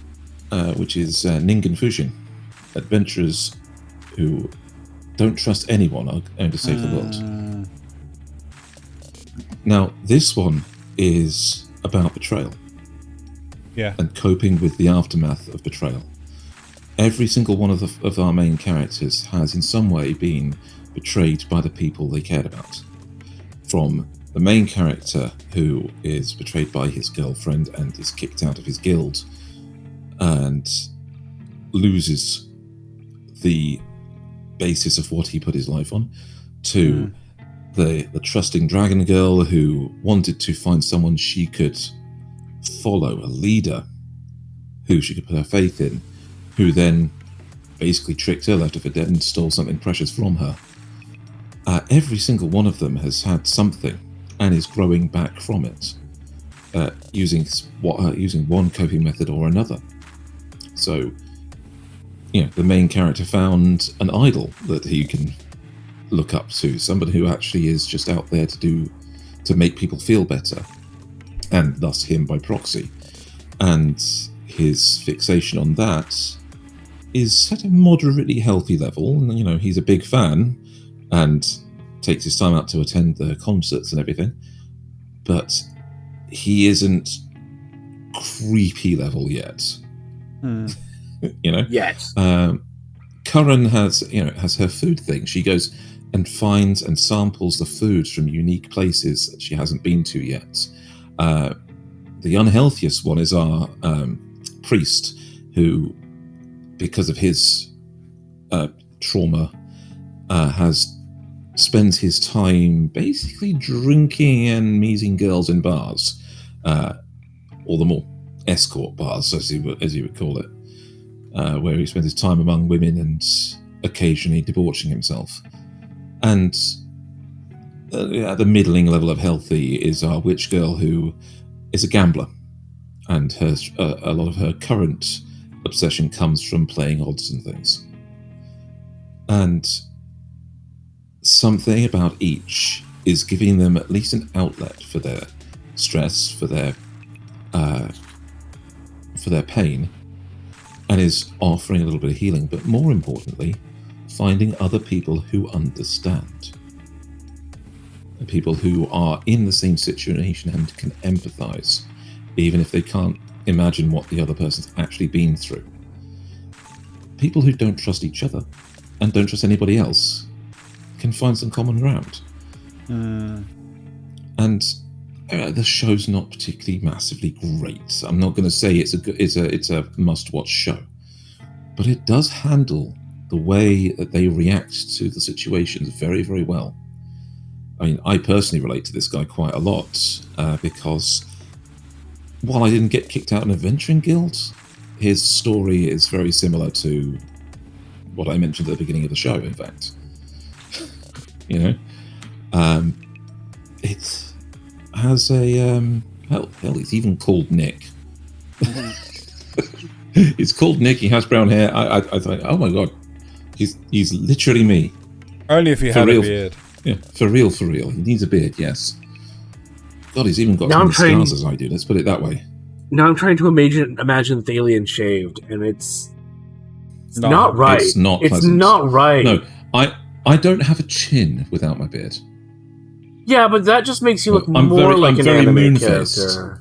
then. Which is Ningen Fushin. Adventurers who don't trust anyone are going to save the world. Now, this one is about betrayal. Yeah. And coping with the aftermath of betrayal. Every single one of our main characters has in some way been betrayed by the people they cared about. From the main character, who is betrayed by his girlfriend and is kicked out of his guild and loses the basis of what he put his life on, to the trusting dragon girl who wanted to find someone she could follow, a leader who she could put her faith in, who then basically tricked her, left her for dead, and stole something precious from her. Every single one of them has had something and is growing back from it, using one coping method or another. So, the main character found an idol that he can look up to, somebody who actually is just out there to make people feel better, and thus him by proxy. And his fixation on that is at a moderately healthy level. And, you know, he's a big fan and takes his time out to attend the concerts and everything, but he isn't creepy level yet. You know? Yes. Curran has her food thing. She goes and finds and samples the food from unique places that she hasn't been to yet. The unhealthiest one is our priest, who, because of his trauma, spends his time basically drinking and meeting girls in bars, or the more escort bars, as you would call it, where he spends his time among women and occasionally debauching himself. And at the middling level of healthy is our witch girl, who is a gambler, and a lot of her current obsession comes from playing odds and things. And something about each is giving them at least an outlet for their stress, for their pain, and is offering a little bit of healing, but more importantly, finding other people who understand. People who are in the same situation and can empathize, even if they can't imagine what the other person's actually been through. People who don't trust each other and don't trust anybody else can find some common ground. And the show's not particularly massively great. I'm not going to say it's a must-watch show, but it does handle the way that they react to the situations very, very well. I mean, I personally relate to this guy quite a lot, because while I didn't get kicked out in Adventuring Guild, his story is very similar to what I mentioned at the beginning of the show, in fact. You know? It has a... hell, he's even called Nick. It's called Nick, he has brown hair. I thought, oh my god, he's literally me. Only if he had a beard. Yeah, for real. He needs a beard, yes. God, he's even got as many scars as I do. Let's put it that way. Now I'm trying to imagine Thaylien shaved, and it's not right. It's not pleasant. It's not right. No, I don't have a chin without my beard. Yeah, but that just makes you look more like an anime character.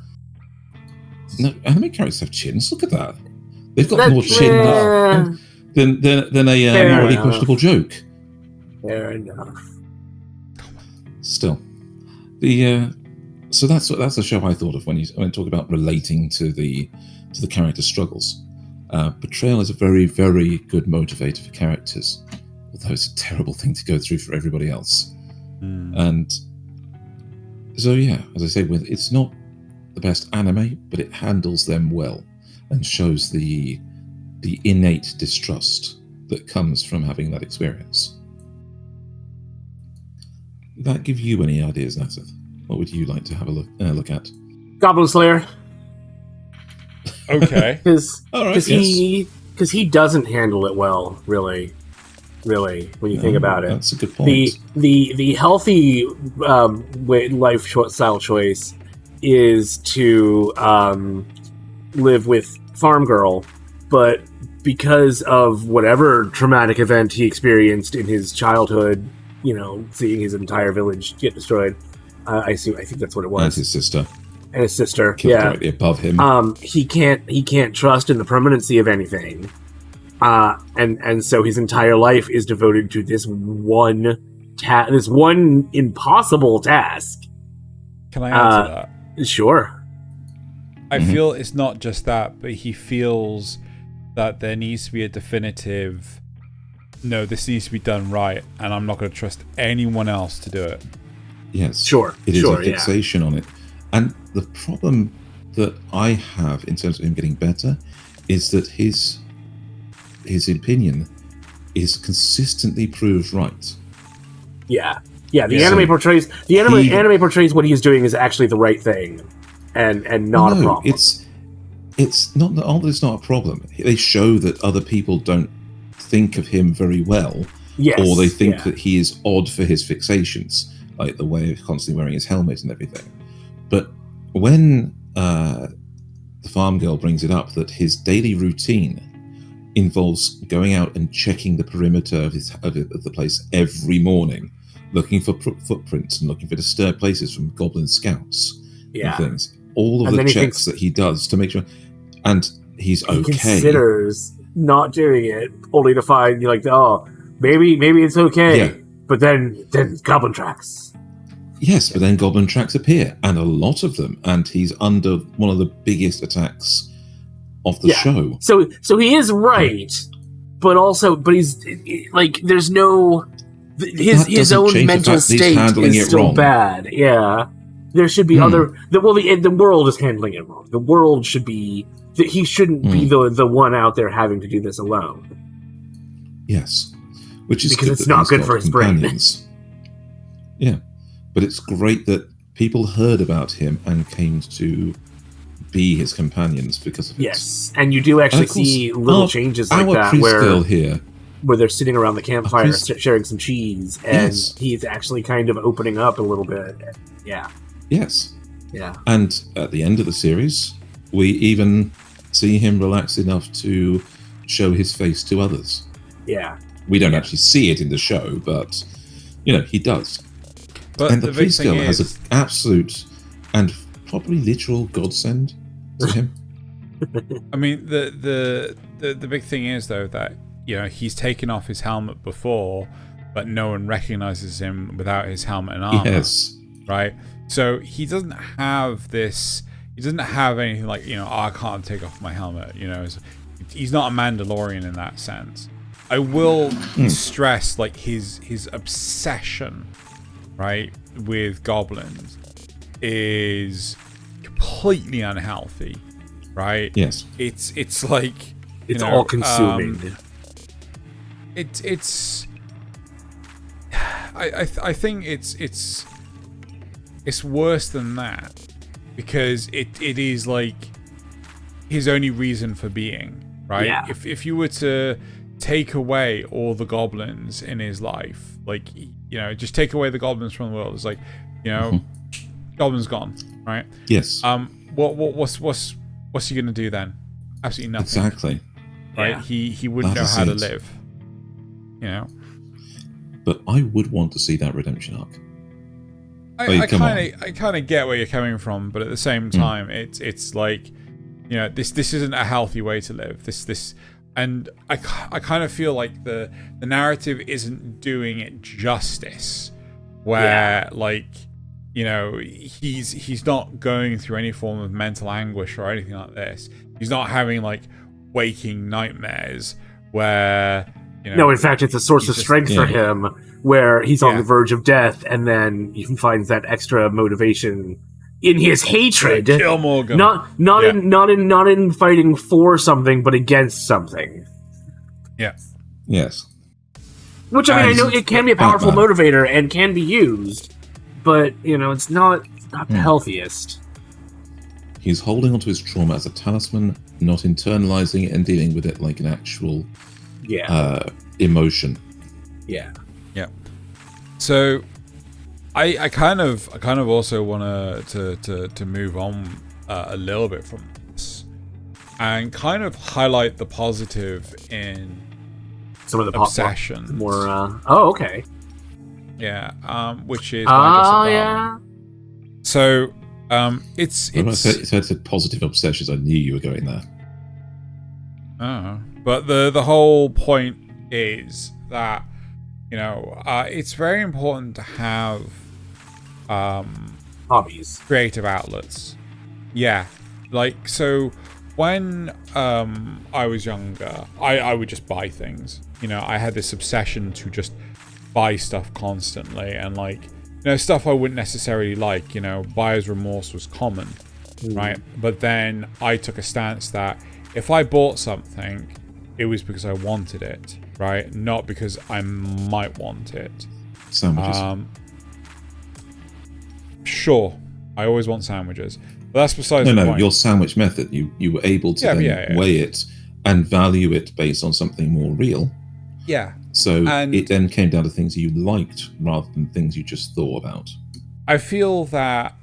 No, anime characters have chins. Look at that. They've got more chin than a morally questionable joke. Fair enough. Still, so that's the show I thought of when I talk about relating to the character struggles. Betrayal is a very, very good motivator for characters, although it's a terrible thing to go through for everybody else. And so, yeah, as I say, it's not the best anime, but it handles them well and shows the innate distrust that comes from having that experience. Did that give you any ideas, Nasuth? What would you like to have a look at? Goblin Slayer. Okay. Because he doesn't handle it well, really, when you think about it. That's a good point. The healthy lifestyle choice is to live with Farm Girl, but because of whatever traumatic event he experienced in his childhood, you know, seeing his entire village get destroyed, I think that's what it was. And his sister, killed directly above him. He can't trust in the permanency of anything, and so his entire life is devoted to this one impossible task. Can I answer that? Sure. I feel it's not just that, but he feels that there needs to be a definitive, no, this needs to be done right, and I'm not going to trust anyone else to do it. Yes. Sure. It is a fixation on it. And the problem that I have in terms of him getting better is that his opinion is consistently proved right. Yeah. Yeah, anime portrays what he is doing is actually the right thing and not a problem. It's not a problem. They show that other people don't think of him very well, Yes, or they think that he is odd for his fixations, like the way of constantly wearing his helmet and everything. But when the farm girl brings it up that his daily routine involves going out and checking the perimeter of the place every morning, looking for footprints and looking for disturbed places from goblin scouts and things. All of the checks that he does to make sure, and he's okay. He considers not doing it, only to find maybe it's okay. Yeah. But then goblin tracks. Yes, but then goblin tracks appear, and a lot of them, and he's under one of the biggest attacks of the show. So he is right, but he's like, there's no his own mental state is still wrong. Bad. Yeah, there should be other. The world is handling it wrong. The world should be. He shouldn't be the one out there having to do this alone. Yes, which is because it's not good for his brain. Yeah, but it's great that people heard about him and came to be his companions because of it. Yes, and you do actually see little changes like that where they're sitting around the campfire sharing some cheese, and he's actually kind of opening up a little bit. Yeah. Yes. Yeah. And at the end of the series, we even see him relaxed enough to show his face to others. Yeah. We don't actually see it in the show, but he does. But and the priest girl has an absolute and probably literal godsend to him. I mean, the big thing is though that he's taken off his helmet before, but no one recognizes him without his helmet and armor. Yes. Right. So he doesn't have this. He doesn't have anything like I can't take off my helmet. He's not a Mandalorian in that sense. I will stress like his obsession, right, with goblins is completely unhealthy, right? Yes. It's like it's all consuming. I think it's worse than that, because it is like his only reason for being, right? Yeah. If you were to take away all the goblins in his life, like just take away the goblins from the world, it's like goblins gone, right? Yes. What's he gonna do then? Absolutely nothing. Exactly. Right. Yeah. He wouldn't know how to live. But I would want to see that redemption arc. I kind of get where you're coming from, but at the same time, it's like, this isn't a healthy way to live. And I kind of feel like the narrative isn't doing it justice. Where he's not going through any form of mental anguish or anything like this. He's not having like waking nightmares where no, in fact, it's a source of strength for him, where he's on the verge of death, and then he finds that extra motivation in his hatred. Kill Morgan. Not in fighting for something, but against something. Yeah. Yes. Which I know it can be a powerful motivator and can be used, but it's not the healthiest. He's holding onto his trauma as a talisman, not internalizing it and dealing with it like an actual emotion. Yeah. So I kind of also want to move on a little bit from this and kind of highlight the positive in some of the obsessions. Okay. Yeah. Which is yeah. So it's when I said positive obsessions, I knew you were going there. Oh, but the whole point is that it's very important to have hobbies, creative outlets. Yeah, like so when I was younger, I would just buy things. I had this obsession to just buy stuff constantly, and stuff I wouldn't necessarily like. Buyer's remorse was common, right? But then I took a stance that if I bought something, it was because I wanted it, right? Not because I might want it. Sandwiches. Sure, I always want sandwiches. But that's besides the point. Your sandwich method, you were able to weigh it and value it based on something more real. Yeah. So And it then came down to things you liked rather than things you just thought about. I feel that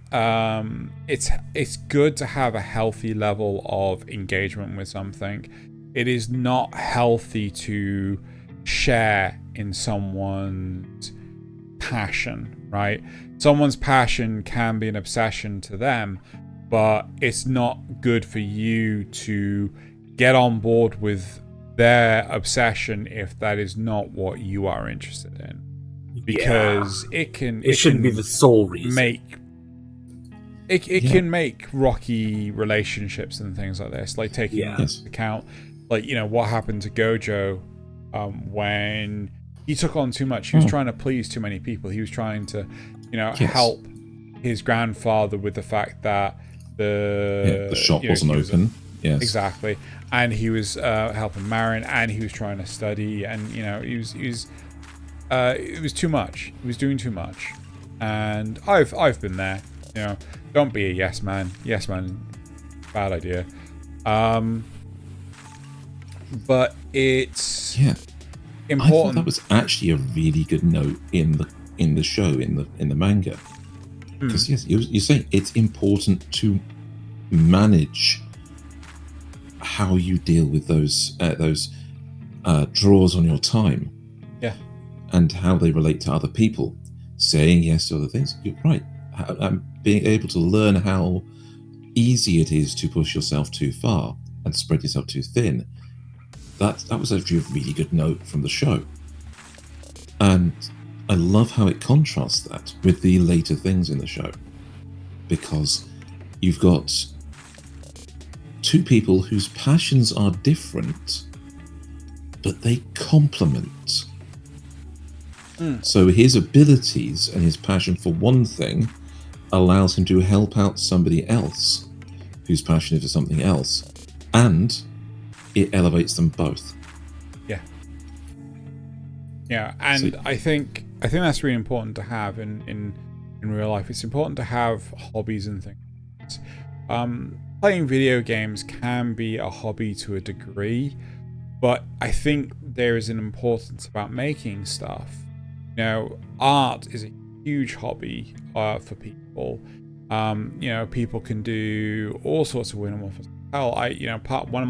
it's good to have a healthy level of engagement with something. It is not healthy to share in someone's passion, right? Someone's passion can be an obsession to them, but it's not good for you to get on board with their obsession if that is not what you are interested in. Because it shouldn't be the sole reason. It can make rocky relationships and things like this, like taking into account, like, you know, what happened to Gojo when he took on too much. He was trying to please too many people. He was trying to, you know, help his grandfather with the fact that the shop wasn't open. Yes, exactly. And he was helping Marin, and he was trying to study, and, you know, it was too much. He was doing too much, and I've been there. You know, don't be a yes man. Yes man, bad idea. But it's important. I thought that was actually a really good note in the show, in the manga, because yes, you're saying it's important to manage how you deal with those draws on your time. Yeah. And how they relate to other people, saying yes to other things. You're right. Being able to learn how easy it is to push yourself too far and spread yourself too thin. That was actually a really good note from the show. And I love how it contrasts that with the later things in the show. Because you've got two people whose passions are different, but they complement. So his abilities and his passion for one thing allows him to help out somebody else who's passionate for something else, and it elevates them both. Yeah, and so, I think that's really important to have in real life. It's important to have hobbies and things. Playing video games can be a hobby to a degree, but I think there is an importance about making stuff. You know, art is a huge hobby for people. You know, people can do all sorts of wonderful stuff. Hell, one of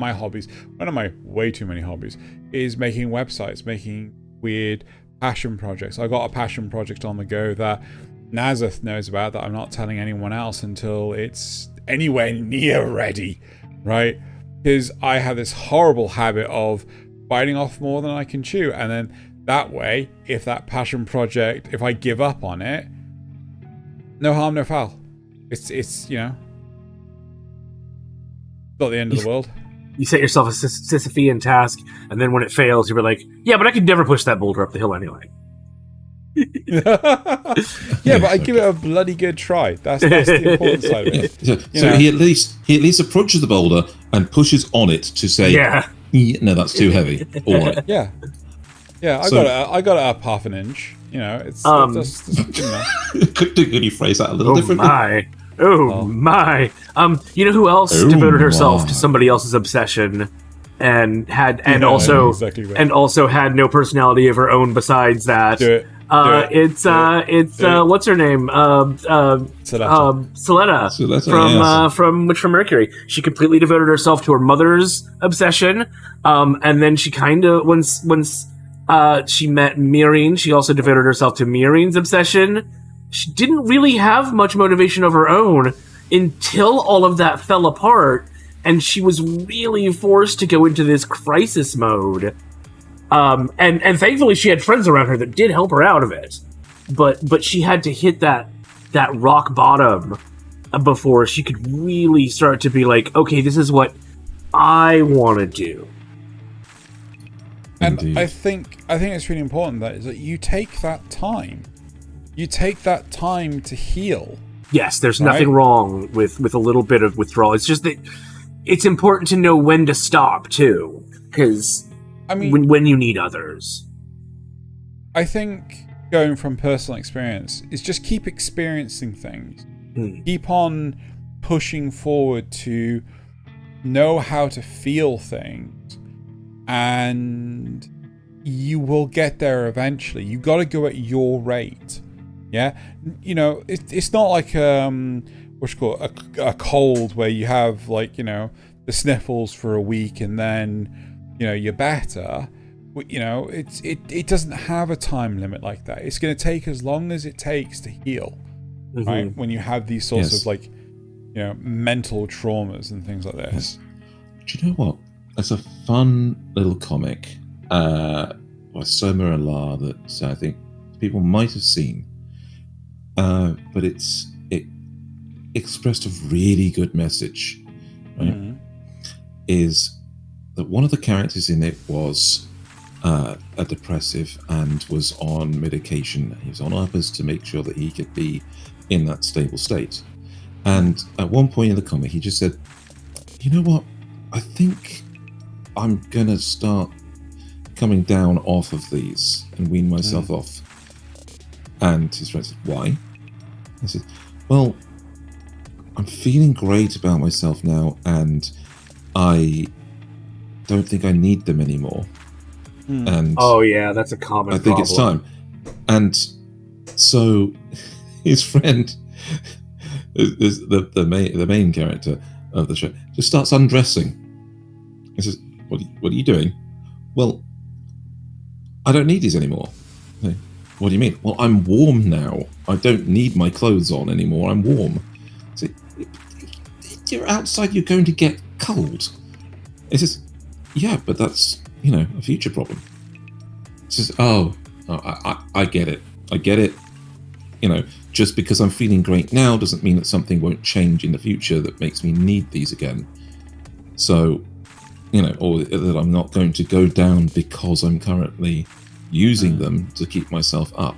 my way too many hobbies is making websites, making weird passion projects. I got a passion project on the go that Nasuth knows about that I'm not telling anyone else until it's anywhere near ready, right? Because I have this horrible habit of biting off more than I can chew, and then that way, if that passion project, if I give up on it, no harm, no foul. It's you know, not the end of the world. You set yourself a Sisyphean task, and then when it fails, you're like, yeah, but I could never push that boulder up the hill anyway. Yeah, but I give it a bloody good try. That's the important side of it. So he at least approaches the boulder and pushes on it to say, no, that's too heavy. All right. Yeah. I got it up half an inch. You know, it's just you know. Could you phrase that a little differently? My. You know who else devoted herself to somebody else's obsession and also had no personality of her own besides that? Do it. It's what's her name? Suletta from Mercury. She completely devoted herself to her mother's obsession, and then she kind of once she met Mirene, she also devoted herself to Mirene's obsession. She didn't really have much motivation of her own until all of that fell apart, and she was really forced to go into this crisis mode. And thankfully she had friends around her that did help her out of it. But she had to hit that rock bottom before she could really start to be like, okay, this is what I want to do. And indeed. I think it's really important that you take that time. You take that time to heal. Yes, there's nothing wrong with a little bit of withdrawal. It's just that it's important to know when to stop too, because when you need others. I think going from personal experience is just keep experiencing things. Keep on pushing forward to know how to feel things and you will get there eventually. You got to go at your rate. Yeah, you know, it's not like what's called a cold where you have like, you know, the sniffles for a week and then, you know, you're better. You know, it doesn't have a time limit like that. It's going to take as long as it takes to heal, right? When you have these sorts of like, you know, mental traumas and things like this. Do you know what? There's a fun little comic by Soma and La that I think people might have seen. But it expressed a really good message, right? Is that one of the characters in it was a depressive and was on medication. He was on uppers to make sure that he could be in that stable state. And at one point in the comic, he just said, you know what? I think I'm going to start coming down off of these and wean myself off. And his friend said, why? I said, well, I'm feeling great about myself now, and I don't think I need them anymore. And oh yeah, that's a common. I think problem. it's time. And so his friend, is the main character of the show, just starts undressing. He says, "What are you doing?" Well, I don't need these anymore. What do you mean? Well, I'm warm now. I don't need my clothes on anymore. I'm warm. So, you're outside, you're going to get cold. He says, yeah, but that's, you know, a future problem. He says, I get it. I get it. You know, just because I'm feeling great now doesn't mean that something won't change in the future that makes me need these again. So, you know, or that I'm not going to go down because I'm currently using them to keep myself up.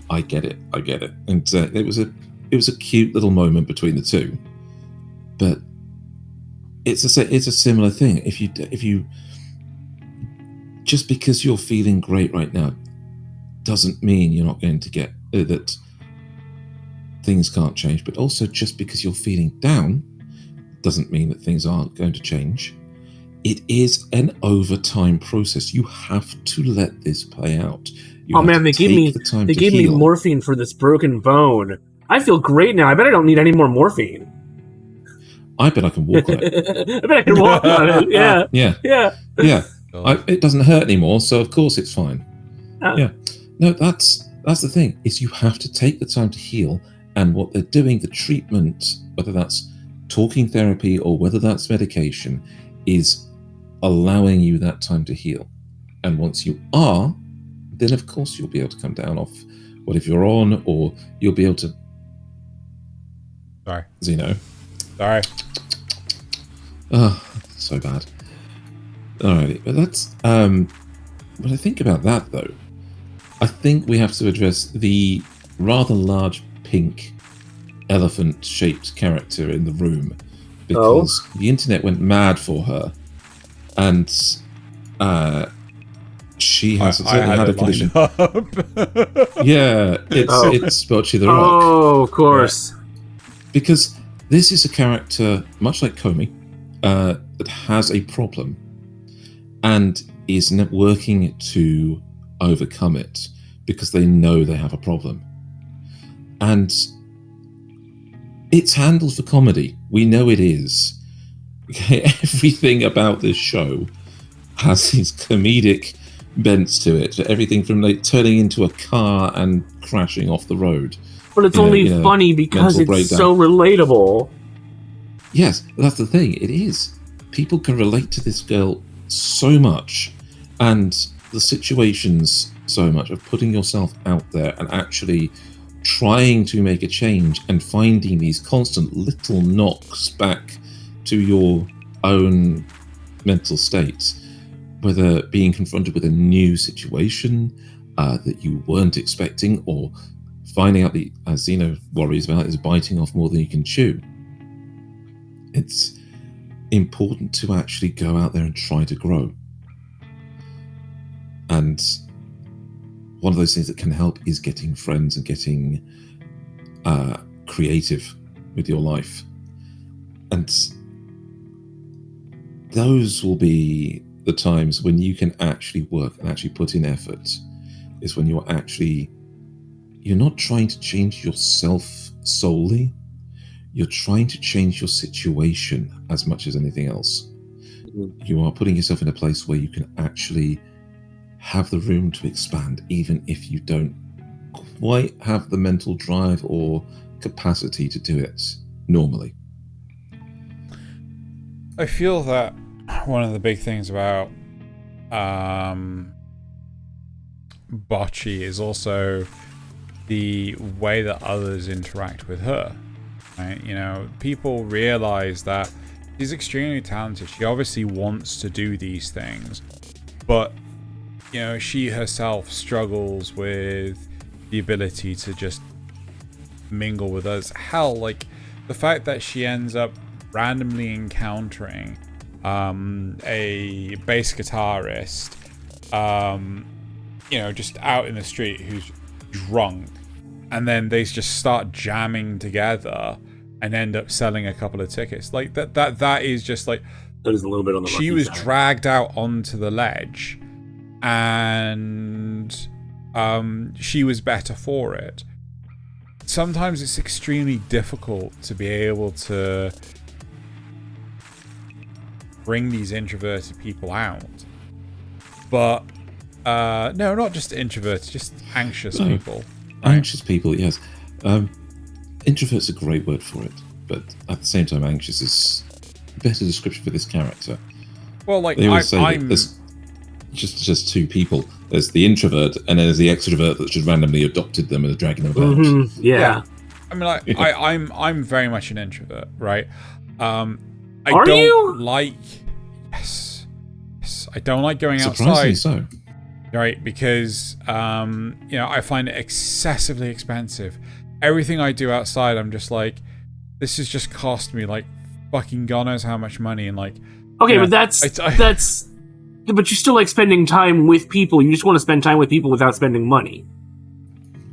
I get it. And it was a cute little moment between the two. But it's a similar thing. If you just because you're feeling great right now doesn't mean you're not going to get that things can't change. But also, just because you're feeling down doesn't mean that things aren't going to change. It is an overtime process. You have to let this play out. They gave me morphine for this broken bone. I feel great now. I bet I don't need any more morphine. I bet I can walk on it. I bet I can walk on it. Yeah. Yeah. It doesn't hurt anymore, so of course it's fine. Yeah. No, that's the thing, is you have to take the time to heal, and what they're doing, the treatment, whether that's talking therapy or whether that's medication, is allowing you that time to heal. And once you are, then of course you'll be able to come down off whatever you're on, or you'll be able to... Sorry. Xeno. Sorry. Oh, so bad. Alrighty, but that's... when I think about that, though, I think we have to address the rather large pink elephant-shaped character in the room, because the internet went mad for her. And she has certainly had a condition. Yeah, it's Bocchi the Rock. Oh, of course. Yeah. Because this is a character, much like Comey, that has a problem and is working to overcome it because they know they have a problem. And it's handled for comedy. We know it is. Okay, everything about this show has these comedic bents to it. Everything from like turning into a car and crashing off the road. But it's only funny because it's breakdown. So relatable. Yes, that's the thing. It is. People can relate to this girl so much, and the situations so much of putting yourself out there and actually trying to make a change and finding these constant little knocks back to your own mental state, whether being confronted with a new situation that you weren't expecting, or finding out as Xeno worries about, is biting off more than you can chew. It's important to actually go out there and try to grow. And one of those things that can help is getting friends and getting creative with your life. And those will be the times when you can actually work and actually put in effort is when you're not trying to change yourself solely. You're trying to change your situation as much as anything else. You are putting yourself in a place where you can actually have the room to expand, even if you don't quite have the mental drive or capacity to do it normally. I feel that one of the big things about Bocchi is also the way that others interact with her. Right? You know, people realize that she's extremely talented. She obviously wants to do these things, but you know, she herself struggles with the ability to just mingle with us. Hell, like the fact that she ends up randomly encountering a bass guitarist, you know, just out in the street who's drunk, and then they just start jamming together and end up selling a couple of tickets. Like that is just like, that is a little bit on the she was dragged out onto the ledge, and she was better for it. Sometimes it's extremely difficult to be able to bring these introverted people out. But no, not just introverts, just anxious people. Right? Anxious people, yes. Introvert's a great word for it, but at the same time, anxious is a better description for this character. Well, like they always say that there's just two people. There's the introvert, and then there's the extrovert that's just randomly adopted them and are dragging them about. Mm-hmm. Yeah. I mean, like, I'm very much an introvert, right? I Are don't you? like. Yes, I don't like going Surprisingly outside. so. Right, because you know, I find it excessively expensive. Everything I do outside, I'm just like, this has just cost me like fucking God knows how much money, and like. Okay, you know, but that's. But you still like spending time with people. You just want to spend time with people without spending money.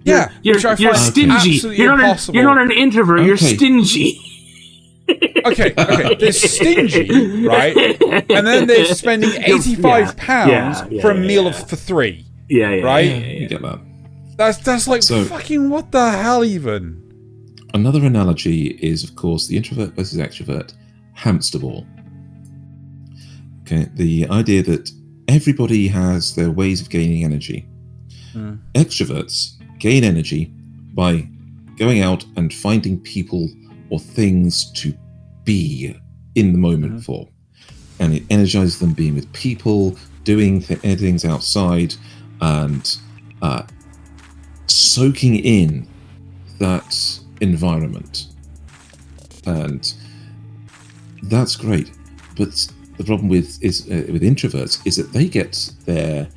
Yeah, you're stingy. You're not an introvert. Okay. You're stingy. Okay. There's stingy, right? And then there's spending £85 for a meal for three. Yeah. Right? Yeah, you get that. That's like fucking what the hell even? Another analogy is, of course, the introvert versus extrovert hamster ball. Okay, the idea that everybody has their ways of gaining energy. Extroverts gain energy by going out and finding people or things to be in the moment for. And it energizes them being with people, doing things outside, and soaking in that environment. And that's great. But the problem with introverts is that they get their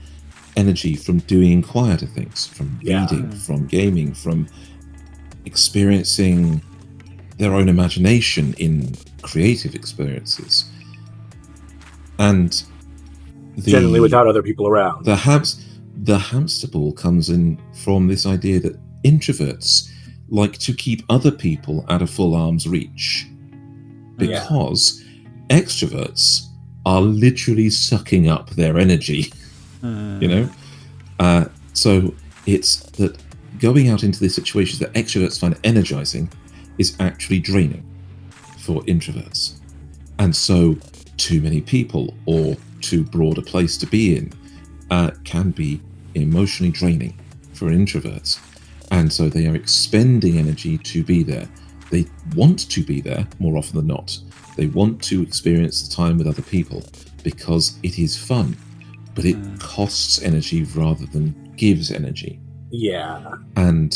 energy from doing quieter things, from reading, from gaming, from experiencing their own imagination in creative experiences, and generally without other people around. The hamster ball comes in from this idea that introverts like to keep other people at a full arm's reach, because extroverts are literally sucking up their energy. You know, so it's that going out into these situations that extroverts find energizing is actually draining for introverts. And so too many people or too broad a place to be in can be emotionally draining for introverts. And so they are expending energy to be there. They want to be there more often than not. They want to experience the time with other people because it is fun, but it costs energy rather than gives energy. Yeah. And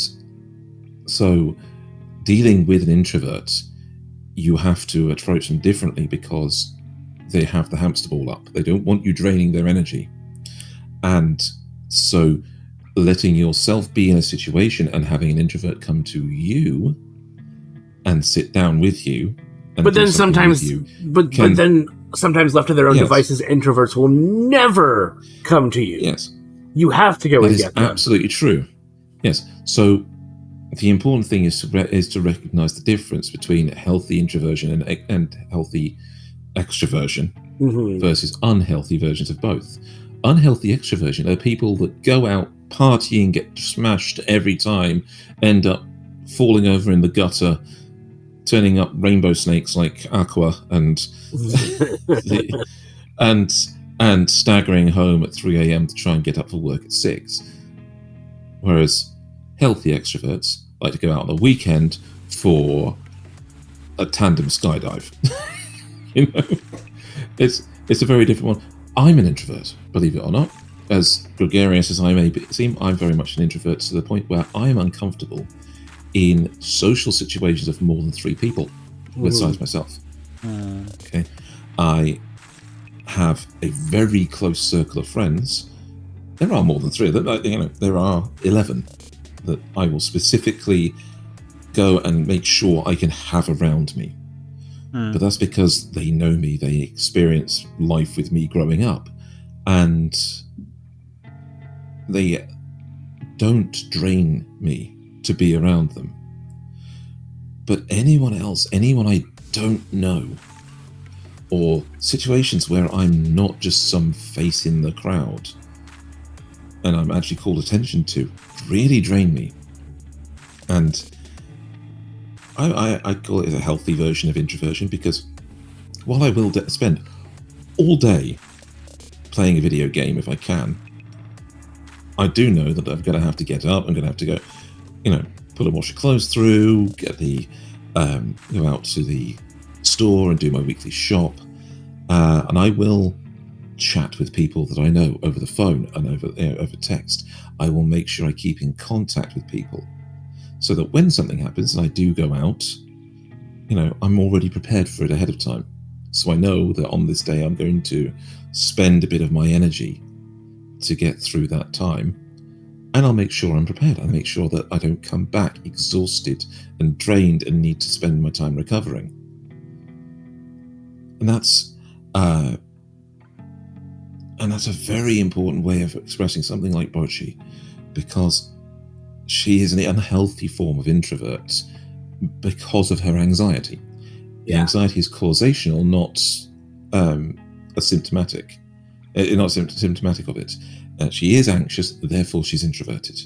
so dealing with an introvert, you have to approach them differently because they have the hamster ball up. They don't want you draining their energy. And so letting yourself be in a situation and having an introvert come to you and sit down with you. But then sometimes left to their own devices, introverts will never come to you. Yes. You have to go and get them. That is absolutely true. Yes. So the important thing is to recognize the difference between healthy introversion and healthy extroversion. versus unhealthy versions of both. Unhealthy extroversion are people that go out partying, get smashed every time, end up falling over in the gutter, turning up rainbow snakes like Aqua, and and staggering home at 3 a.m. to try and get up for work at 6. Whereas healthy extroverts like to go out on the weekend for a tandem skydive. It's a very different one. I'm an introvert, believe it or not. As gregarious as I may seem, I'm very much an introvert to the point where I am uncomfortable in social situations of more than 3 people, besides myself. Okay, I have a very close circle of friends. There are more than 3. There are 11 that I will specifically go and make sure I can have around me. But that's because they know me, they experience life with me growing up, and they don't drain me to be around them. But anyone else, anyone I don't know, or situations where I'm not just some face in the crowd and I'm actually called attention to, really drain me. And I call it a healthy version of introversion, because while I will spend all day playing a video game if I can, I do know that I'm going to have to get up, I'm going to have to go, put a wash of clothes through, go out to the store and do my weekly shop, and I will chat with people that I know over the phone and over text. I will make sure I keep in contact with people, so that when something happens and I do go out, I'm already prepared for it ahead of time. So I know that on this day I'm going to spend a bit of my energy to get through that time, and I'll make sure I'm prepared. I'll make sure that I don't come back exhausted and drained and need to spend my time recovering. And that's a very important way of expressing something like Bocchi, because she is an unhealthy form of introvert because of her anxiety. The anxiety is causational, not symptomatic. Not symptomatic of it. She is anxious, therefore she's introverted.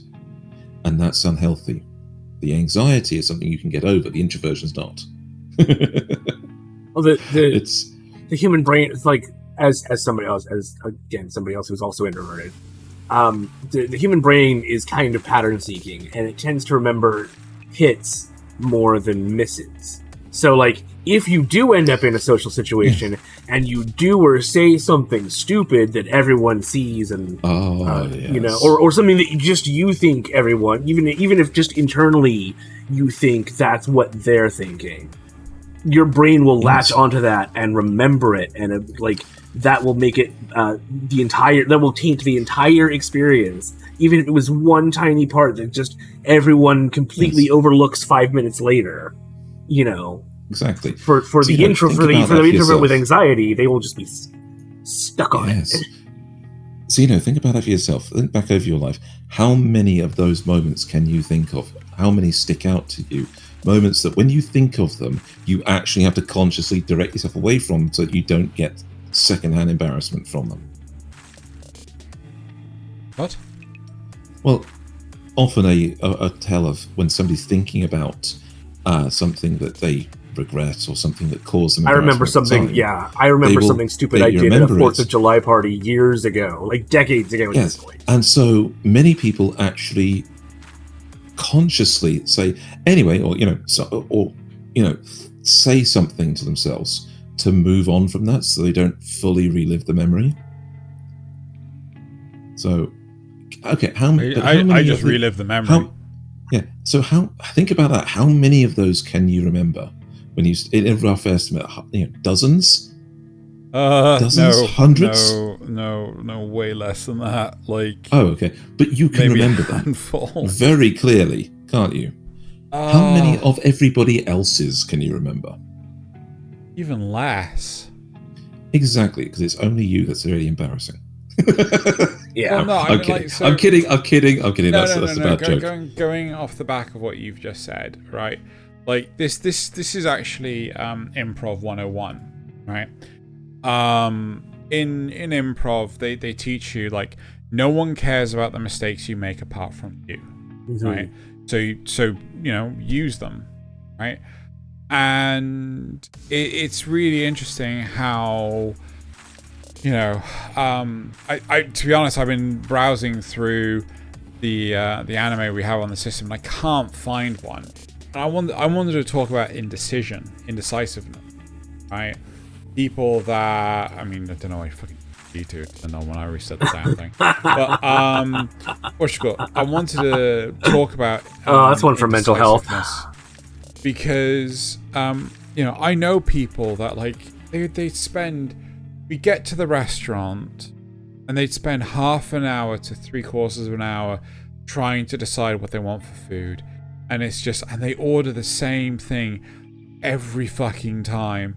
And that's unhealthy. The anxiety is something you can get over, the introversion's not. Well, the human brain, it's like, as somebody else who's also introverted, the human brain is kind of pattern seeking, and it tends to remember hits more than misses. So, like, if you do end up in a social situation and you do or say something stupid that everyone sees, and or something that you think everyone, even if just internally you think that's what they're thinking, your brain will latch onto that and remember it, and that will make it that will taint the entire experience, even if it was one tiny part that just everyone completely overlooks 5 minutes later. Exactly. For the introvert with anxiety, they will just be stuck on it. So think about that for yourself. Think back over your life. How many of those moments can you think of? How many stick out to you? Moments that when you think of them, you actually have to consciously direct yourself away from, so that you don't get secondhand embarrassment from them. What? Well, often a tale of when somebody's thinking about something that they regret or something that caused them. I remember something. Something stupid I did at a 4th of July party years ago, like decades ago. At this point. And so many people actually consciously say anyway, or say something to themselves to move on from that, so they don't fully relive the memory. So, okay, how many? I just relive the memory. So think about that. How many of those can you remember? When you, in a rough estimate, dozens? Dozens? Hundreds? No, way less than that. Oh, okay. But you can remember that very clearly, can't you? How many of everybody else's can you remember? Even less. Exactly, because it's only you that's really embarrassing. Yeah, well, I'm kidding. I'm kidding. That's a bad joke. Going off the back of what you've just said, right? This is actually improv 101, right? in improv, they teach you like no one cares about the mistakes you make apart from you, right? So use them, right? And it's really interesting how I to be honest, I've been browsing through the anime we have on the system, and I can't find one. And I wanted to talk about indecisiveness, right? People that, I don't know, I fucking Yeeture, I don't know when I reset the damn thing. But I wanted to talk about that's one for mental health. Because I know people that like we get to the restaurant and they'd spend half an hour to 3/4 of an hour trying to decide what they want for food. And and they order the same thing every fucking time.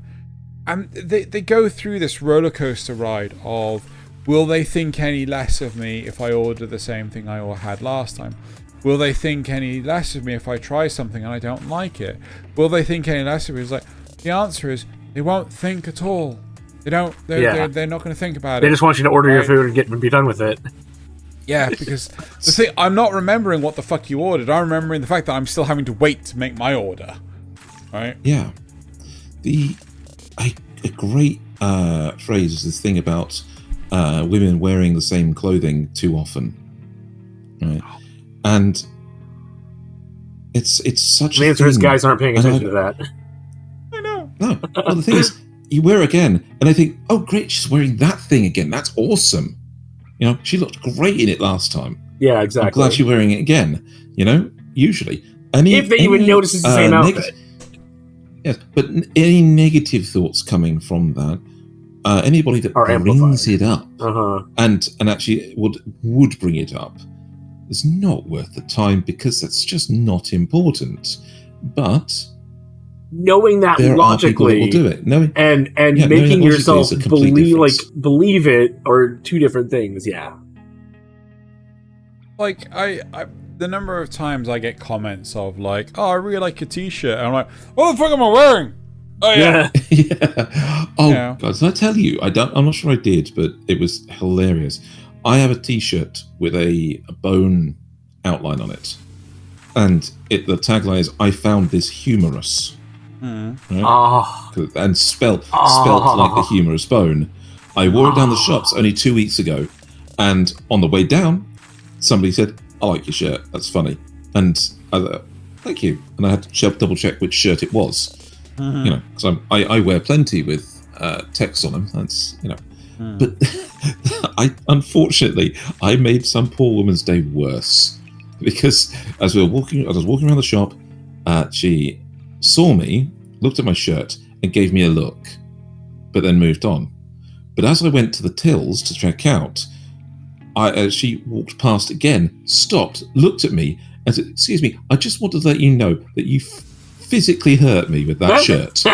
And they go through this roller coaster ride of, will they think any less of me if I order the same thing I had last time? Will they think any less of me if I try something and I don't like it? Will they think any less of me? It's like, the answer is, they won't think at all. They don't. They're not going to think about it. They just want you to order your food and be done with it. Yeah, because the thing, I'm not remembering what the fuck you ordered. I'm remembering the fact that I'm still having to wait to make my order. Right? Yeah. A great phrase is this thing about women wearing the same clothing too often. Right? And it's such the answer is guys aren't paying attention to that. I know. No. Well, the thing is, you wear it again, and I think, oh, great, she's wearing that thing again. That's awesome. She looked great in it last time. Yeah, exactly. I'm glad she's wearing it again. Usually. If they even notice it's the same outfit. Yes, but any negative thoughts coming from that, anybody that brings it up and actually would bring it up is not worth the time, because that's just not important. But knowing that there logically, are people that will do it. And making yourself believe it are two different things. Yeah. Like I the number of times I get comments of like, "Oh, I really like your t-shirt," and I'm like, "What the fuck am I wearing?" Oh yeah. Yeah. Oh, God, did I tell you? I'm not sure I did, but it was hilarious. I have a t-shirt with a bone outline on it, and the tagline is, "I found this humorous." Right? And spelt like the humorous bone. I wore it down the shops only 2 weeks ago, and on the way down, somebody said, "I like your shirt. That's funny." And I thought, "Thank you." And I had to double check which shirt it was. Because I wear plenty with text on them. That's But unfortunately, I made some poor woman's day worse, because as I was walking around the shop, she saw me, looked at my shirt, and gave me a look, but then moved on. But as I went to the tills to check out, she walked past again, stopped, looked at me, and said, "Excuse me, I just wanted to let you know that you physically hurt me with that shirt." I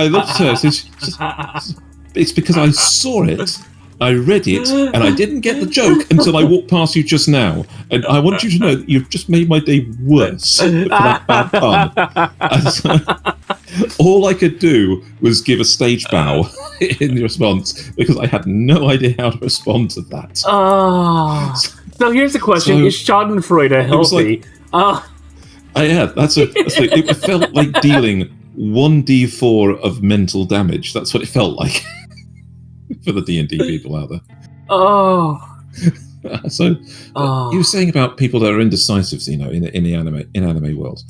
looked at her and said, "It's because I saw it, I read it, and I didn't get the joke until I walked past you just now. And I want you to know that you've just made my day worse for that bad pun." All I could do was give a stage bow in response, because I had no idea how to respond to that. So here's the question: is Schadenfreude healthy? It felt like dealing 1d4 of mental damage. That's what it felt like for the D&D people out there. You were saying about people that are indecisive, in the anime world.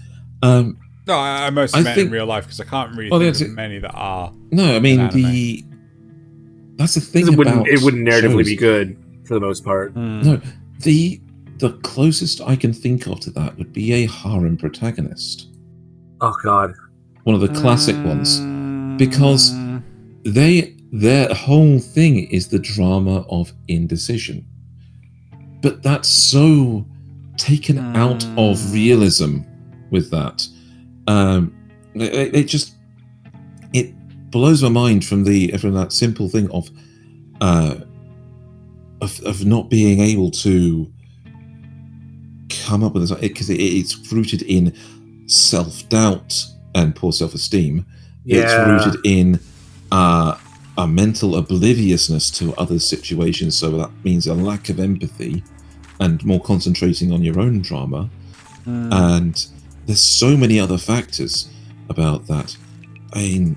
No, I mostly meant in real life, because I can't really think of many that are. No, that's the thing. It wouldn't narratively be good for the most part. No, the closest I can think of to that would be a harem protagonist. Oh God, one of the classic ones, because their whole thing is the drama of indecision, but that's so taken out of realism with that. It blows my mind from that simple thing of not being able to come up with this, because it's rooted in self-doubt and poor self-esteem, It's rooted in a mental obliviousness to other situations, so that means a lack of empathy and more concentrating on your own drama. And there's so many other factors about that. I mean,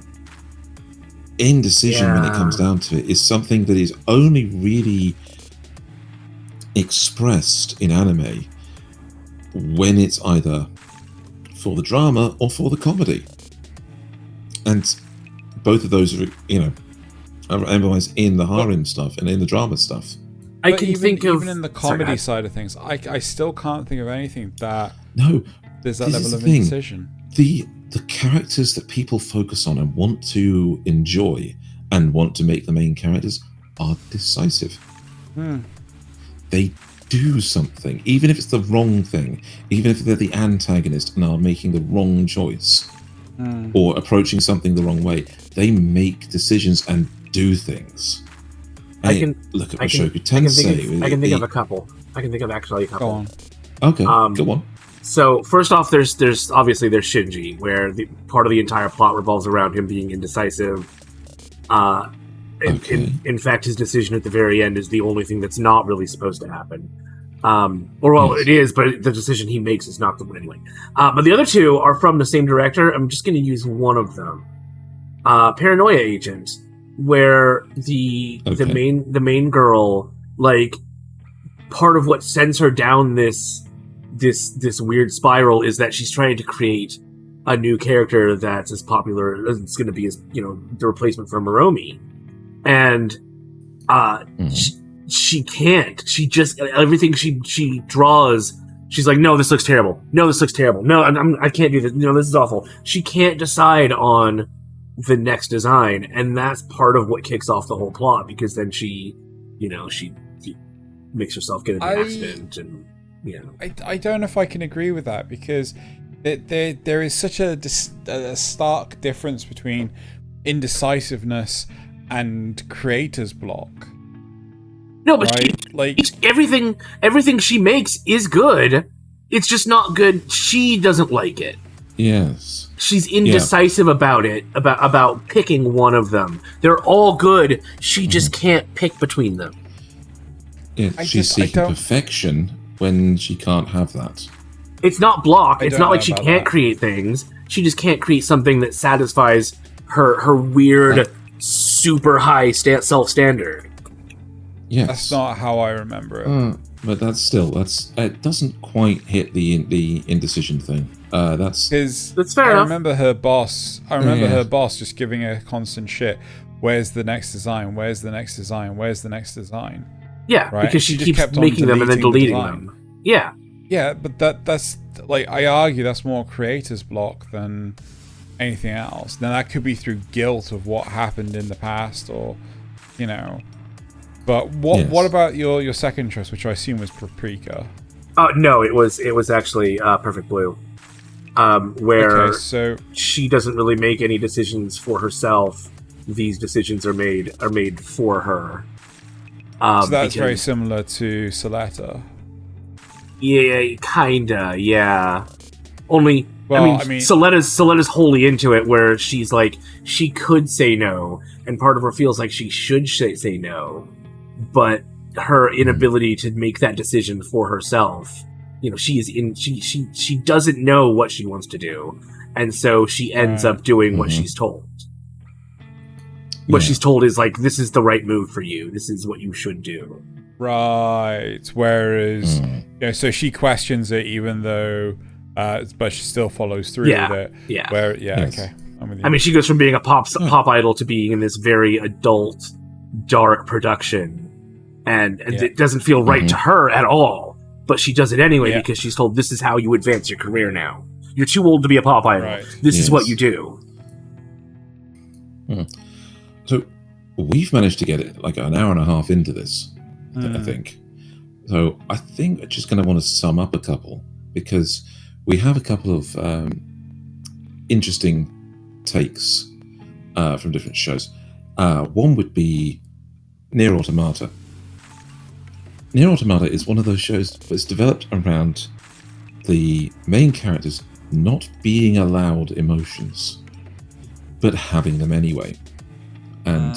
indecision, when it comes down to it, is something that is only really expressed in anime when it's either for the drama or for the comedy. And both of those are, are emphasized in the harem stuff and in the drama stuff. I can think of... Even in the comedy side of things, I still can't think of anything that... No. There's that level of indecision. The characters that people focus on and want to enjoy and want to make the main characters are decisive. They do something, even if it's the wrong thing, even if they're the antagonist and are making the wrong choice or approaching something the wrong way. They make decisions and do things. I can look at Mushoku Tensei. I can think of a couple. I can think of actually a couple. Go on. Okay, go on. So first off, there's obviously there's Shinji, where part of the entire plot revolves around him being indecisive. In fact, his decision at the very end is the only thing that's not really supposed to happen. It is, but the decision he makes is not the winning. But the other two are from the same director. I'm just going to use one of them. Paranoia Agent, where the main girl, like, part of what sends her down this weird spiral is that she's trying to create a new character that's as popular as it's going to be as the replacement for Moromi, and she can't. She just everything she draws. She's like, no, this looks terrible. No, this looks terrible. No, I can't do this. No, this is awful. She can't decide on the next design, and that's part of what kicks off the whole plot, because then she makes herself get in an accident, and I don't know if I can agree with that, because there is such a stark difference between indecisiveness and creator's block. No, but right? everything she makes is good. It's just not good. She doesn't like it. Yes. She's indecisive about it, about picking one of them. They're all good. She just can't pick between them. Yeah, she's seeking perfection when she can't have that. It's not block. It's not like she can't create things. She just can't create something that satisfies her weird, super high self-standard. Yes. That's not how I remember it. But it doesn't quite hit the indecision thing. That's fair enough. I remember her boss just giving her constant shit. Where's the next design? Where's the next design? Where's the next design? Yeah, right? Because she keeps making them and then deleting them. Yeah. Yeah, but that's like, I argue that's more creator's block than anything else. Now that could be through guilt of what happened in the past, or But what about your second choice, which I assume was Paprika? Oh no, it was actually Perfect Blue, where she doesn't really make any decisions for herself. These decisions are made for her. So that's very similar to Soletta. Yeah, kinda. Yeah. Only, Soletta's wholly into it, where she's like, she could say no, and part of her feels like she should say no, but her inability to make that decision for herself, she doesn't know what she wants to do, and so she ends up doing what she's told. What she's told is like, this is the right move for you. This is what you should do. Right. Whereas, so she questions it, even though, but she still follows through with it. Yeah. Okay. I'm with you. I mean, she goes from being a pop idol to being in this very adult, dark production, and it doesn't feel right to her at all. But she does it anyway because she's told, this is how you advance your career now. You're too old to be a pop idol. Right. This is what you do. So we've managed to get it like an hour and a half into this, I think. So I think we're just going to want to sum up a couple, because we have a couple of interesting takes from different shows. One would be NieR Automata. NieR Automata is one of those shows that's developed around the main characters not being allowed emotions. but having them anyway. And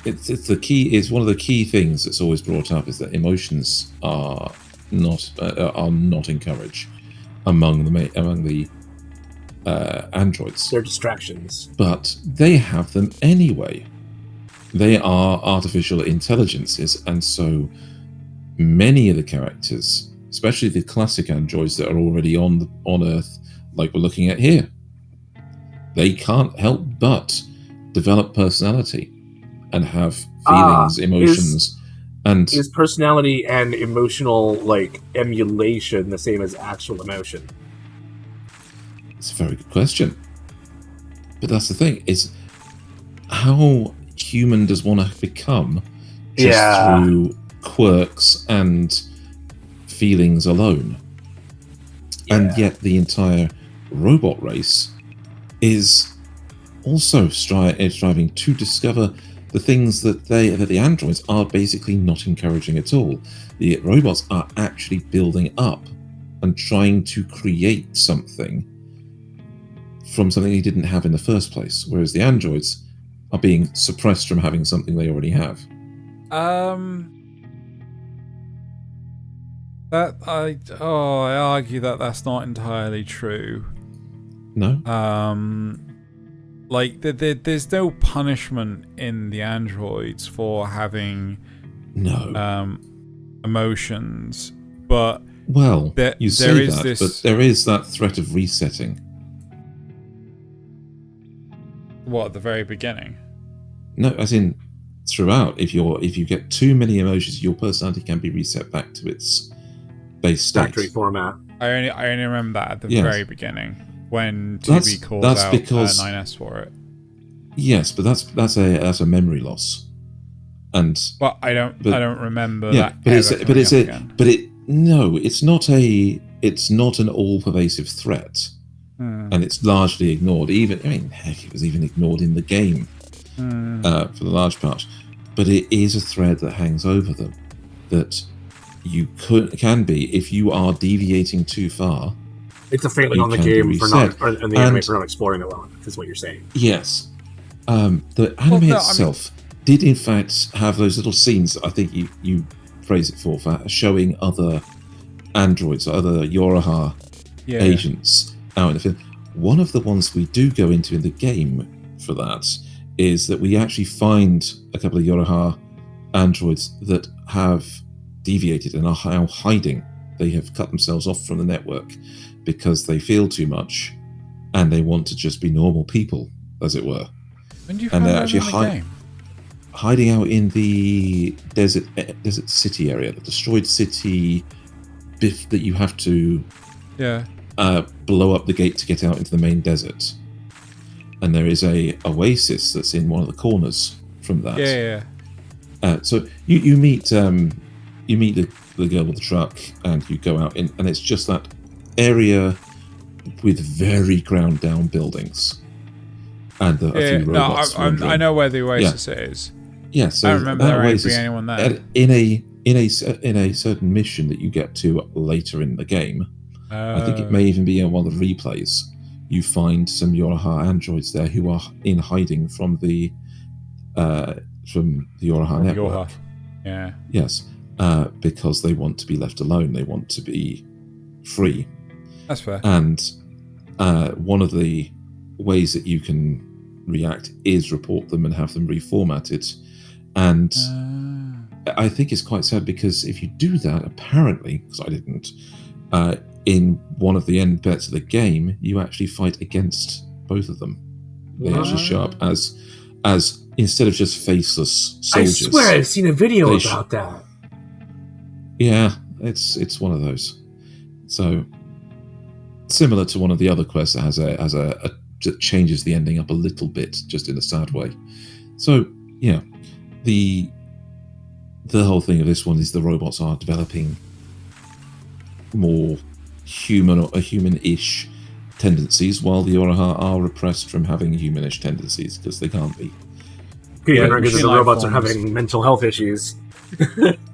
it's the key. It's one of the key things that's always brought up is that emotions are not encouraged among the androids. They're distractions, but they have them anyway. They are artificial intelligences, and so many of the characters, especially the classic androids that are already on Earth, like we're looking at here, they can't help but develop personality and have feelings, emotions, and is personality and emotional emulation the same as actual emotion? It's a very good question. But that's the thing, is how human does one have become just through quirks and feelings alone? And yet the entire robot race is also striving to discover the things that the androids are basically not encouraging at all. The robots are actually building up and trying to create something from something they didn't have in the first place, whereas the androids are being suppressed from having something they already have. I argue that that's not entirely true. No? There's no punishment in the androids for having emotions, but you say that, but there is that threat of resetting. What, at the very beginning? No, as in throughout. If you get too many emotions, your personality can be reset back to its base state. Factory format. I only remember that at the very beginning when 2B calls out 9S for it. Yes, but that's a memory loss, and I don't remember that. It's not an all-pervasive threat. And it's largely ignored. Heck, it was even ignored in the game for the large part. But it is a thread that hangs over them that you can be, if you are deviating too far. It's a failing on the game for not, or in the anime for not exploring it well, is what you're saying. Yes. The anime itself did in fact have those little scenes, I think you praise it for showing other androids, other Yoroha agents out in the field. One of the ones we do go into in the game for that is that we actually find a couple of Yoroha androids that have deviated and are now hiding. They have cut themselves off from the network because they feel too much and they want to just be normal people, as it were. When do you find those in the game? Hiding out in the desert city area, the destroyed city bit that you have to blow up the gate to get out into the main desert. And there is a oasis that's in one of the corners from that. So you meet the girl with the truck, and you go out in, and it's just that area with very ground down buildings, and a few robots. I know where the oasis is. Yeah, so I don't remember there being anyone there. In a certain mission that you get to later in the game, I think it may even be in one of the replays. You find some Yoroha androids there who are in hiding from the Yoroha network. Yeah. Yes, because they want to be left alone. They want to be free. That's fair. And one of the ways that you can react is report them and have them reformatted. And I think it's quite sad because if you do that, apparently, because I didn't, in one of the end bits of the game, you actually fight against both of them. They actually show up as instead of just faceless soldiers. I swear I've seen a video about that. Yeah, it's one of those. So similar to one of the other quests that has that changes the ending up a little bit, just in a sad way. So yeah, the whole thing of this one is the robots are developing more human or human-ish tendencies, while the Yoroha are repressed from having humanish tendencies because they can't be. Could even argue that the robots are having mental health issues.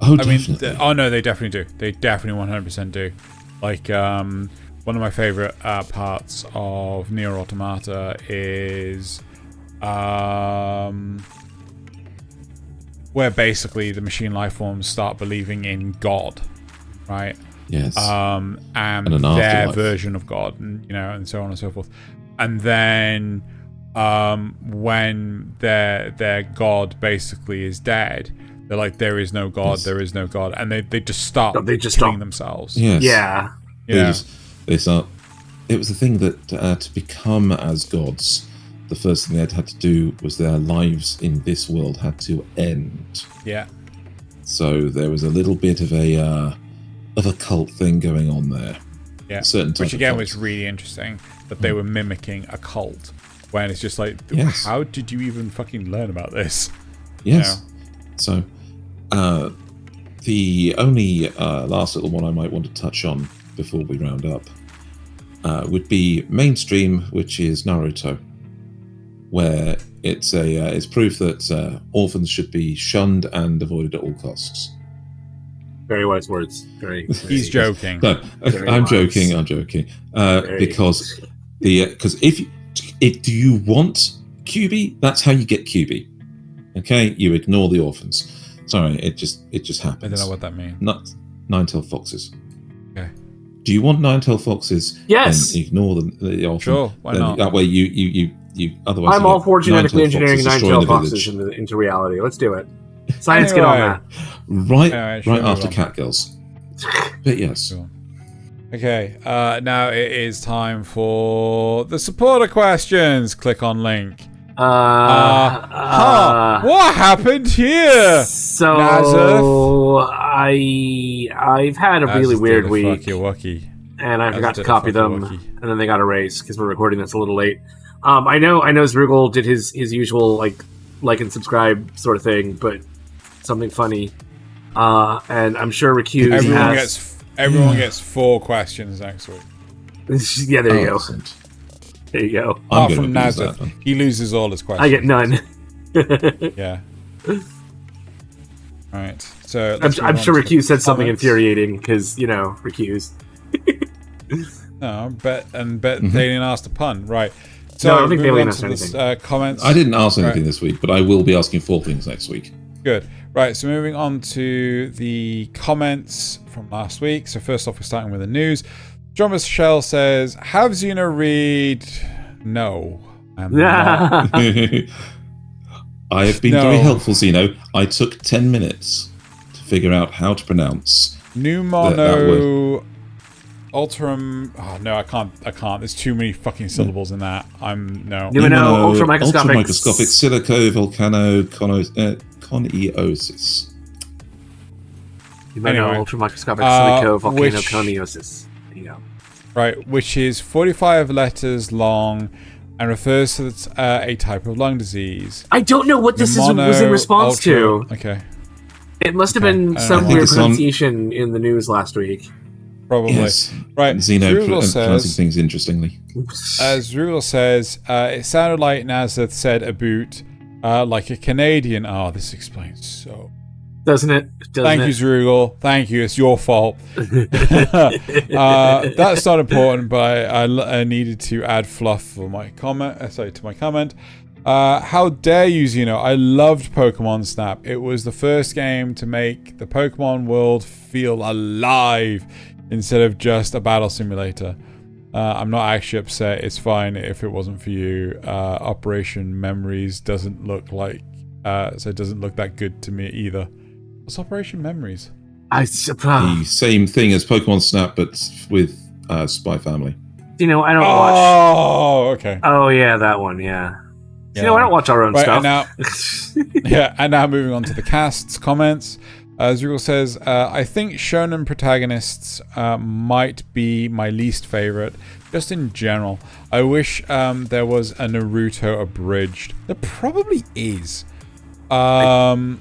Oh, definitely. No, they definitely do. They definitely 100% do. Like, one of my favorite parts of NieR Automata is where basically the machine life forms start believing in God, right? Yes. And an their afterlife. version of God, and and so on and so forth. And then when their God basically is dead, they're like, there is no God, Yes. there is no God, and they just stop killing stop. themselves. Yes. Yeah. They start. It was the thing that to become as gods, the first thing they'd had to do was their lives in this world had to end. Yeah. So there was a little bit of a cult thing going on there. Yeah. Certain type Which again of was really interesting that they were mimicking a cult when it's just like, Yes. how did you even fucking learn about this? Yes. So the only last little one I might want to touch on before we round up would be mainstream, which is Naruto, where it's proof that orphans should be shunned and avoided at all costs. Very wise words. Very. He's joking. No, I'm joking. Because if do you want QB, that's how you get QB. Okay, you ignore the orphans. Sorry, it just happens. I don't know what that means. Not nine-tailed foxes. Okay. Do you want nine-tailed foxes? Yes. Then ignore the orphan. Sure, why not? That way you otherwise. I'm you all get for genetically nine-tailed engineering foxes destroying nine-tailed the foxes village. into reality. Let's do it. Science, get on that. Right Anyway, after move on. Catgirls. But yes. Cool. Okay, now it is time for the supporter questions. Click on link. What happened here? So Nasuth? I've had a really weird week, and I forgot to copy them, and then they got erased because we're recording this a little late. I know Zrugel did his usual like and subscribe sort of thing, but something funny. And I'm sure Recuse everyone gets 4 questions next week. Yeah, there you go. Excellent. There you go. Apart from Nasuth, he loses all his questions. I get none. Yeah. Right. So I'm sure Recuse said something infuriating because Recuse. No, Thaylien asked a pun, right? So No, I don't think moving Thaylien on asked to anything. the comments. I didn't ask anything Right. this week, but I will be asking 4 things next week. Good. Right, so moving on to the comments from last week. So first off, we're starting with the news. John Michelle says, have Xeno read... No. I'm not. I have been No. very helpful, Zeno. I took 10 minutes to figure out how to pronounce Pneumono... Ultram... Oh, no, I can't. There's too many fucking syllables in that. No. Pneumono ultramicroscopic silico-volcano-coniosis. Anyway, Anyway, ultramicroscopic silico-volcanoconiosis. There you go. Right, which is 45 letters long and refers to a type of lung disease. I don't know what this was in response to. Okay, It must have Okay. been I some think weird it's on- pronunciation in the news last week. probably. Yes. Right, Zeno Zrugel pronouncing says, things interestingly. as Zrugel says, it sounded like Nasuth said a boot, like a Canadian. Oh, this explains so. Doesn't it? Thank you, Zrugel. Thank you. It's your fault. That's not important, but I needed to add fluff for my comment. To my comment. How dare you, Xeno? I loved Pokemon Snap. It was the first game to make the Pokemon world feel alive instead of just a battle simulator. I'm not actually upset. It's fine if it wasn't for you. Operation Memories doesn't look like so it doesn't look that good to me either. What's Operation Memories? I The same thing as Pokemon Snap, but with Spy Family. I don't watch. Oh, okay. Oh yeah, that one. Yeah. Yeah. I don't watch our own Right, stuff. And now moving on to the cast's comments. Zrugel says, I think shonen protagonists might be my least favorite, just in general. I wish there was a Naruto abridged. There probably is. I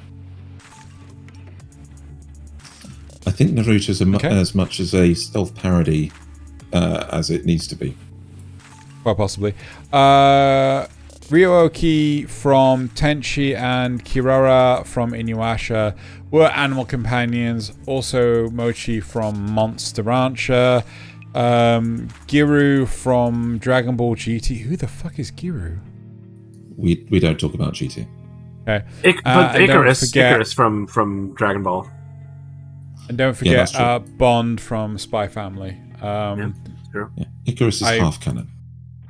think Naruto's as much as a stealth parody as it needs to be. Quite possibly. Ryo-Oki from Tenchi and Kirara from Inuyasha were animal companions. Also Mochi from Monster Rancher. Giru from Dragon Ball GT. Who the fuck is Giru? We don't talk about GT. Okay. But Icarus from Dragon Ball. And don't forget Bond from Spy Family. Yeah, true. Yeah. Icarus is half canon.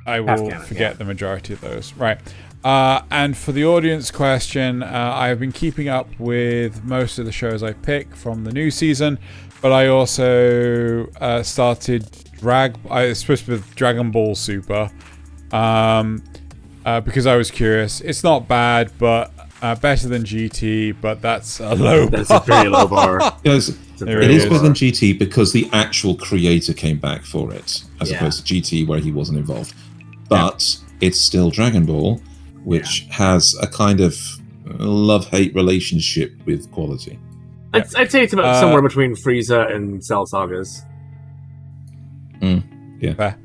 I will forget the majority of those. Right. And for the audience question, I've been keeping up with most of the shows I pick from the new season, but I also started I was supposed to be Dragon Ball Super because I was curious. It's not bad, but better than GT, but that's a low bar. That's a very low bar. Yes, it is better than GT because the actual creator came back for it, as opposed to GT where he wasn't involved. But it's still Dragon Ball, which has a kind of love-hate relationship with quality. I'd say it's about somewhere between Frieza and Cell Sagas. Yeah. Fair.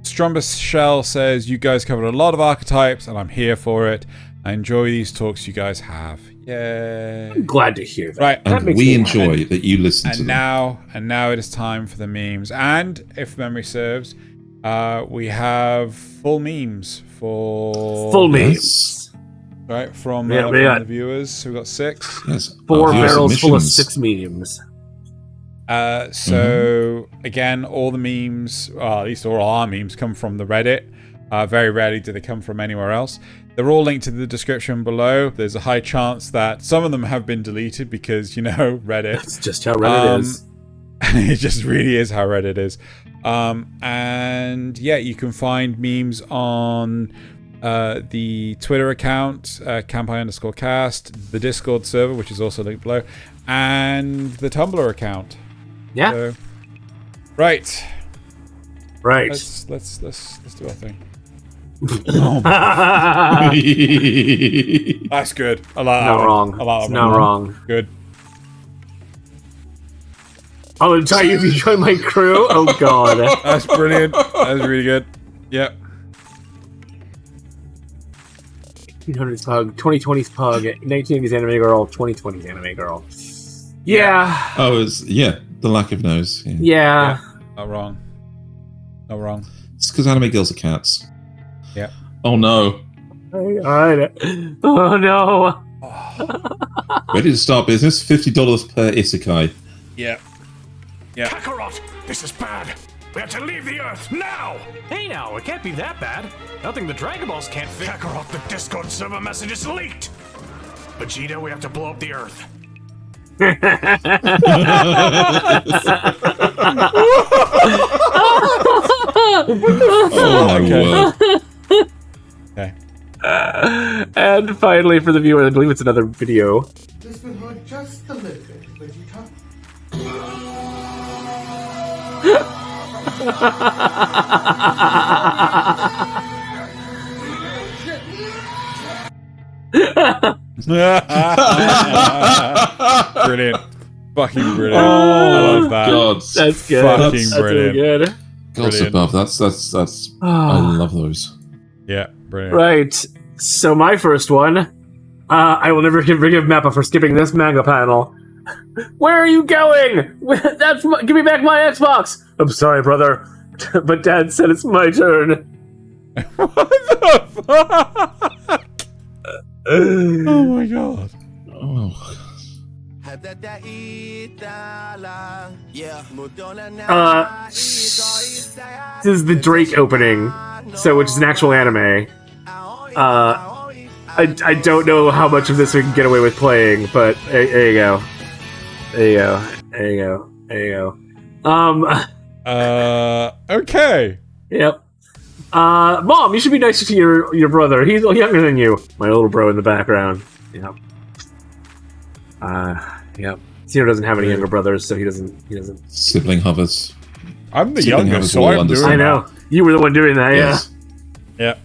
Strumbus Shell says, you guys covered a lot of archetypes, and I'm here for it. I enjoy these talks you guys have. Yay. I'm glad to hear that. Right. And we enjoy that you listen to them. Now it is time for the memes. And, if memory serves, we have full memes for... Full memes. Right, from the viewers. So we've got 6. Yes. 4 barrels full of 6 memes. Again, all the memes, at least all our memes, come from the Reddit. Very rarely do they come from anywhere else. They're all linked in the description below. There's a high chance that some of them have been deleted because, Reddit. That's just how Reddit is. It just really is how Reddit is. And yeah, you can find memes on the Twitter account, Kanpai_cast, the Discord server, which is also linked below, and the Tumblr account. Yeah. So, right. Let's do our thing. That's good. I like that. Not wrong. I like that. It's not wrong. Good. Oh, Ty, you've joined my crew? Oh, God. That's brilliant. That was really good. Yep. 1800s Pug, 2020s Pug, 1980s Anime Girl, 2020s Anime Girl. Yeah. Oh, the lack of nose. Yeah. Not wrong. It's because anime girls are cats. Yeah. Oh, no. Oh, no. Ready to start business? $50 per isekai. Yeah. Kakarot! This is bad! We have to leave the Earth now! Hey now, it can't be that bad. Nothing the Dragon Balls can't fix. Kakarot, the Discord server message is leaked! Vegeta, we have to blow up the Earth. Oh my word. Okay. And finally, for the viewer, I believe it's another video. This will hurt just a little bit, Vegeta. Brilliant. Fucking brilliant. I love that. God. That's good. Fucking That's brilliant. really good. God's above. That's I love those. Yeah, brilliant. Right. So my first one, I will never forgive Mappa for skipping this manga panel. Where are you going? Give me back my Xbox. I'm sorry, brother, but Dad said it's my turn. What the fuck? Oh my god. Oh. This is the Drake opening, which is an actual anime. I don't know how much of this we can get away with playing, but there you go. There you go. Okay. Yep. Mom, you should be nicer to your brother. He's younger than you. My little bro in the background. Yep. Yep. Zeno doesn't have any younger brothers, so he doesn't. Sibling hovers. I'm the Sibling youngest, hovers so all I'm doing understand. I know. You were the one doing that, Yes. Yeah.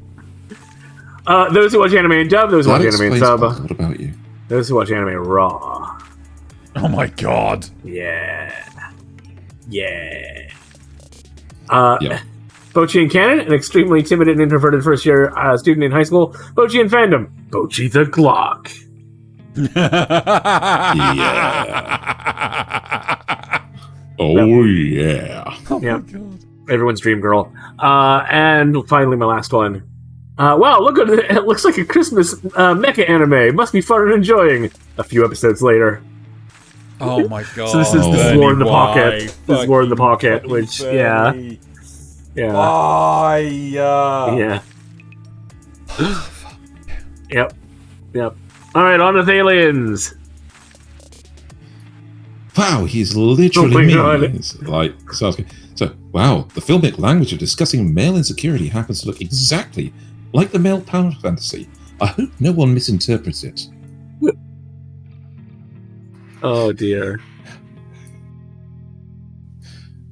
Those who watch anime and dub, those who That watch anime and explains sub, a lot about you. those who watch anime raw. Oh my god. Yeah. Yeah. Bocchi in canon, an extremely timid and introverted first-year student in high school. Bocchi in fandom, Bocchi the Glock. Yeah. Oh, yeah. Oh Yeah. my god. Everyone's dream girl. And finally, my last one. Wow, look at it. It looks like a Christmas mecha anime. Must be fun and enjoying. A few episodes later. Oh my god. So this is War in the Pocket. This is War in the Pocket, which, yeah. Why? Yeah. Yep. Alright, on to Thaliens. Wow, he's literally Oh my me. God. It's like Sasuke. So, wow, the filmic language of discussing male insecurity happens to look exactly like the male power fantasy. I hope no one misinterprets it. Oh dear.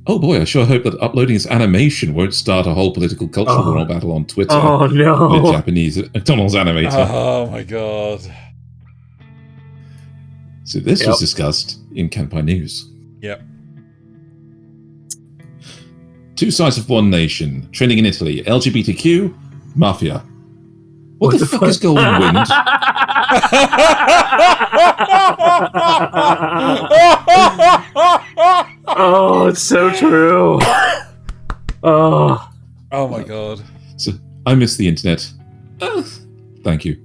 Oh boy, I sure hope that uploading this animation won't start a whole political cultural war battle on Twitter. Oh no. The Japanese McDonald's animator. Oh my god. So this was discussed in Kanpai News. Yep. Two sides of one nation, trending in Italy, LGBTQ, mafia. What the fuck is Golden Wind? Oh, it's so true. Oh. Oh my god. So, I miss the internet. Thank you.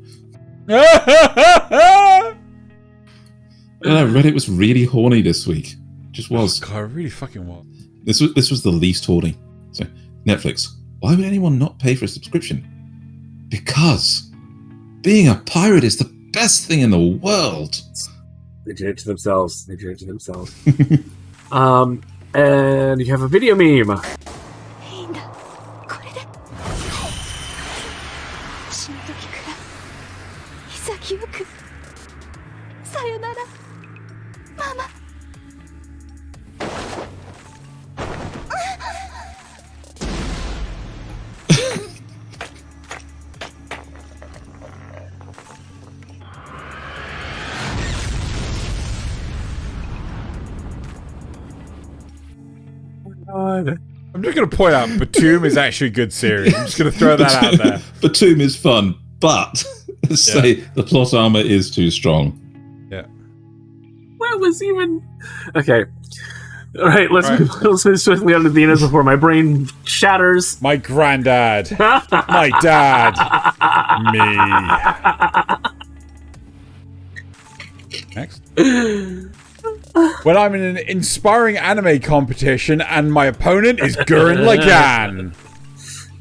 Reddit was really horny this week. Just was. Oh god, I really fucking was. This was the least horny. So, Netflix. Why would anyone not pay for a subscription? Because being a pirate is the best thing in the world. They did it to themselves. And you have a video meme. いいんだこれで死ぬ時くらい潔くさよならママ I'm just going to point out, Batum is actually a good series. I'm just going to throw that out there. Batum is fun, but say the plot armor is too strong. Yeah. Where was even... Okay. Alright, let's move swiftly on to Venus before my brain shatters. My granddad. My dad. Me. Next. When I'm in an inspiring anime competition and my opponent is Gurren Lagann.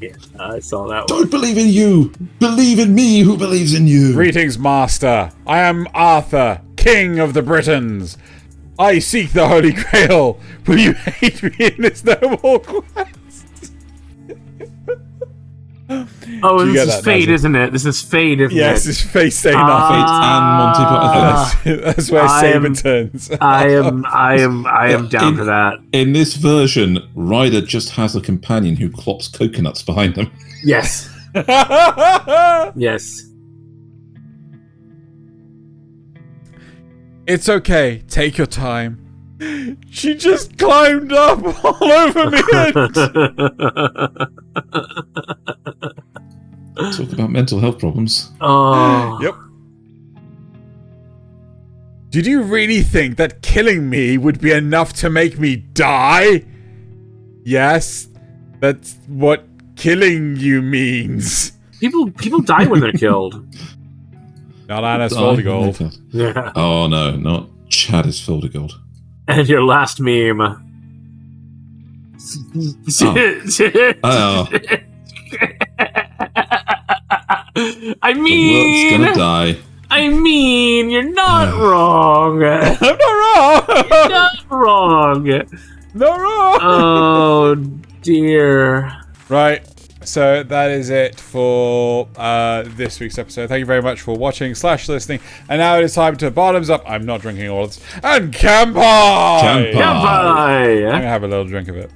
Yeah, I saw that one. Don't believe in you! Believe in me who believes in you! Greetings, master. I am Arthur, king of the Britons. I seek the Holy Grail. Will you aid me in this noble quest? Oh, this is Fate, isn't it? This is Fate, isn't it? Yes, it's Fate saying nothing. Fate and Monty Python. That's where Saber turns. I am down for that. In this version, Ryder just has a companion who clops coconuts behind them. Yes. Yes. It's okay. Take your time. She just climbed up all over me. Talk about mental health problems. Oh. Yep. Did you really think that killing me would be enough to make me die? Yes. That's what killing you means. People die when they're killed. Not Anna's Foldegold. Yeah. Oh no, not Chad is Foldegold. And your last meme. Oh. I The mean, world's gonna die. I mean, you're not wrong. I'm not wrong. You're not wrong. Not wrong. Oh dear. Right. So that is it for this week's episode. Thank you very much for watching / listening. And now it is time to bottoms up. I'm not drinking all of this. And Kanpai! Kanpai! I'm going to have a little drink of it.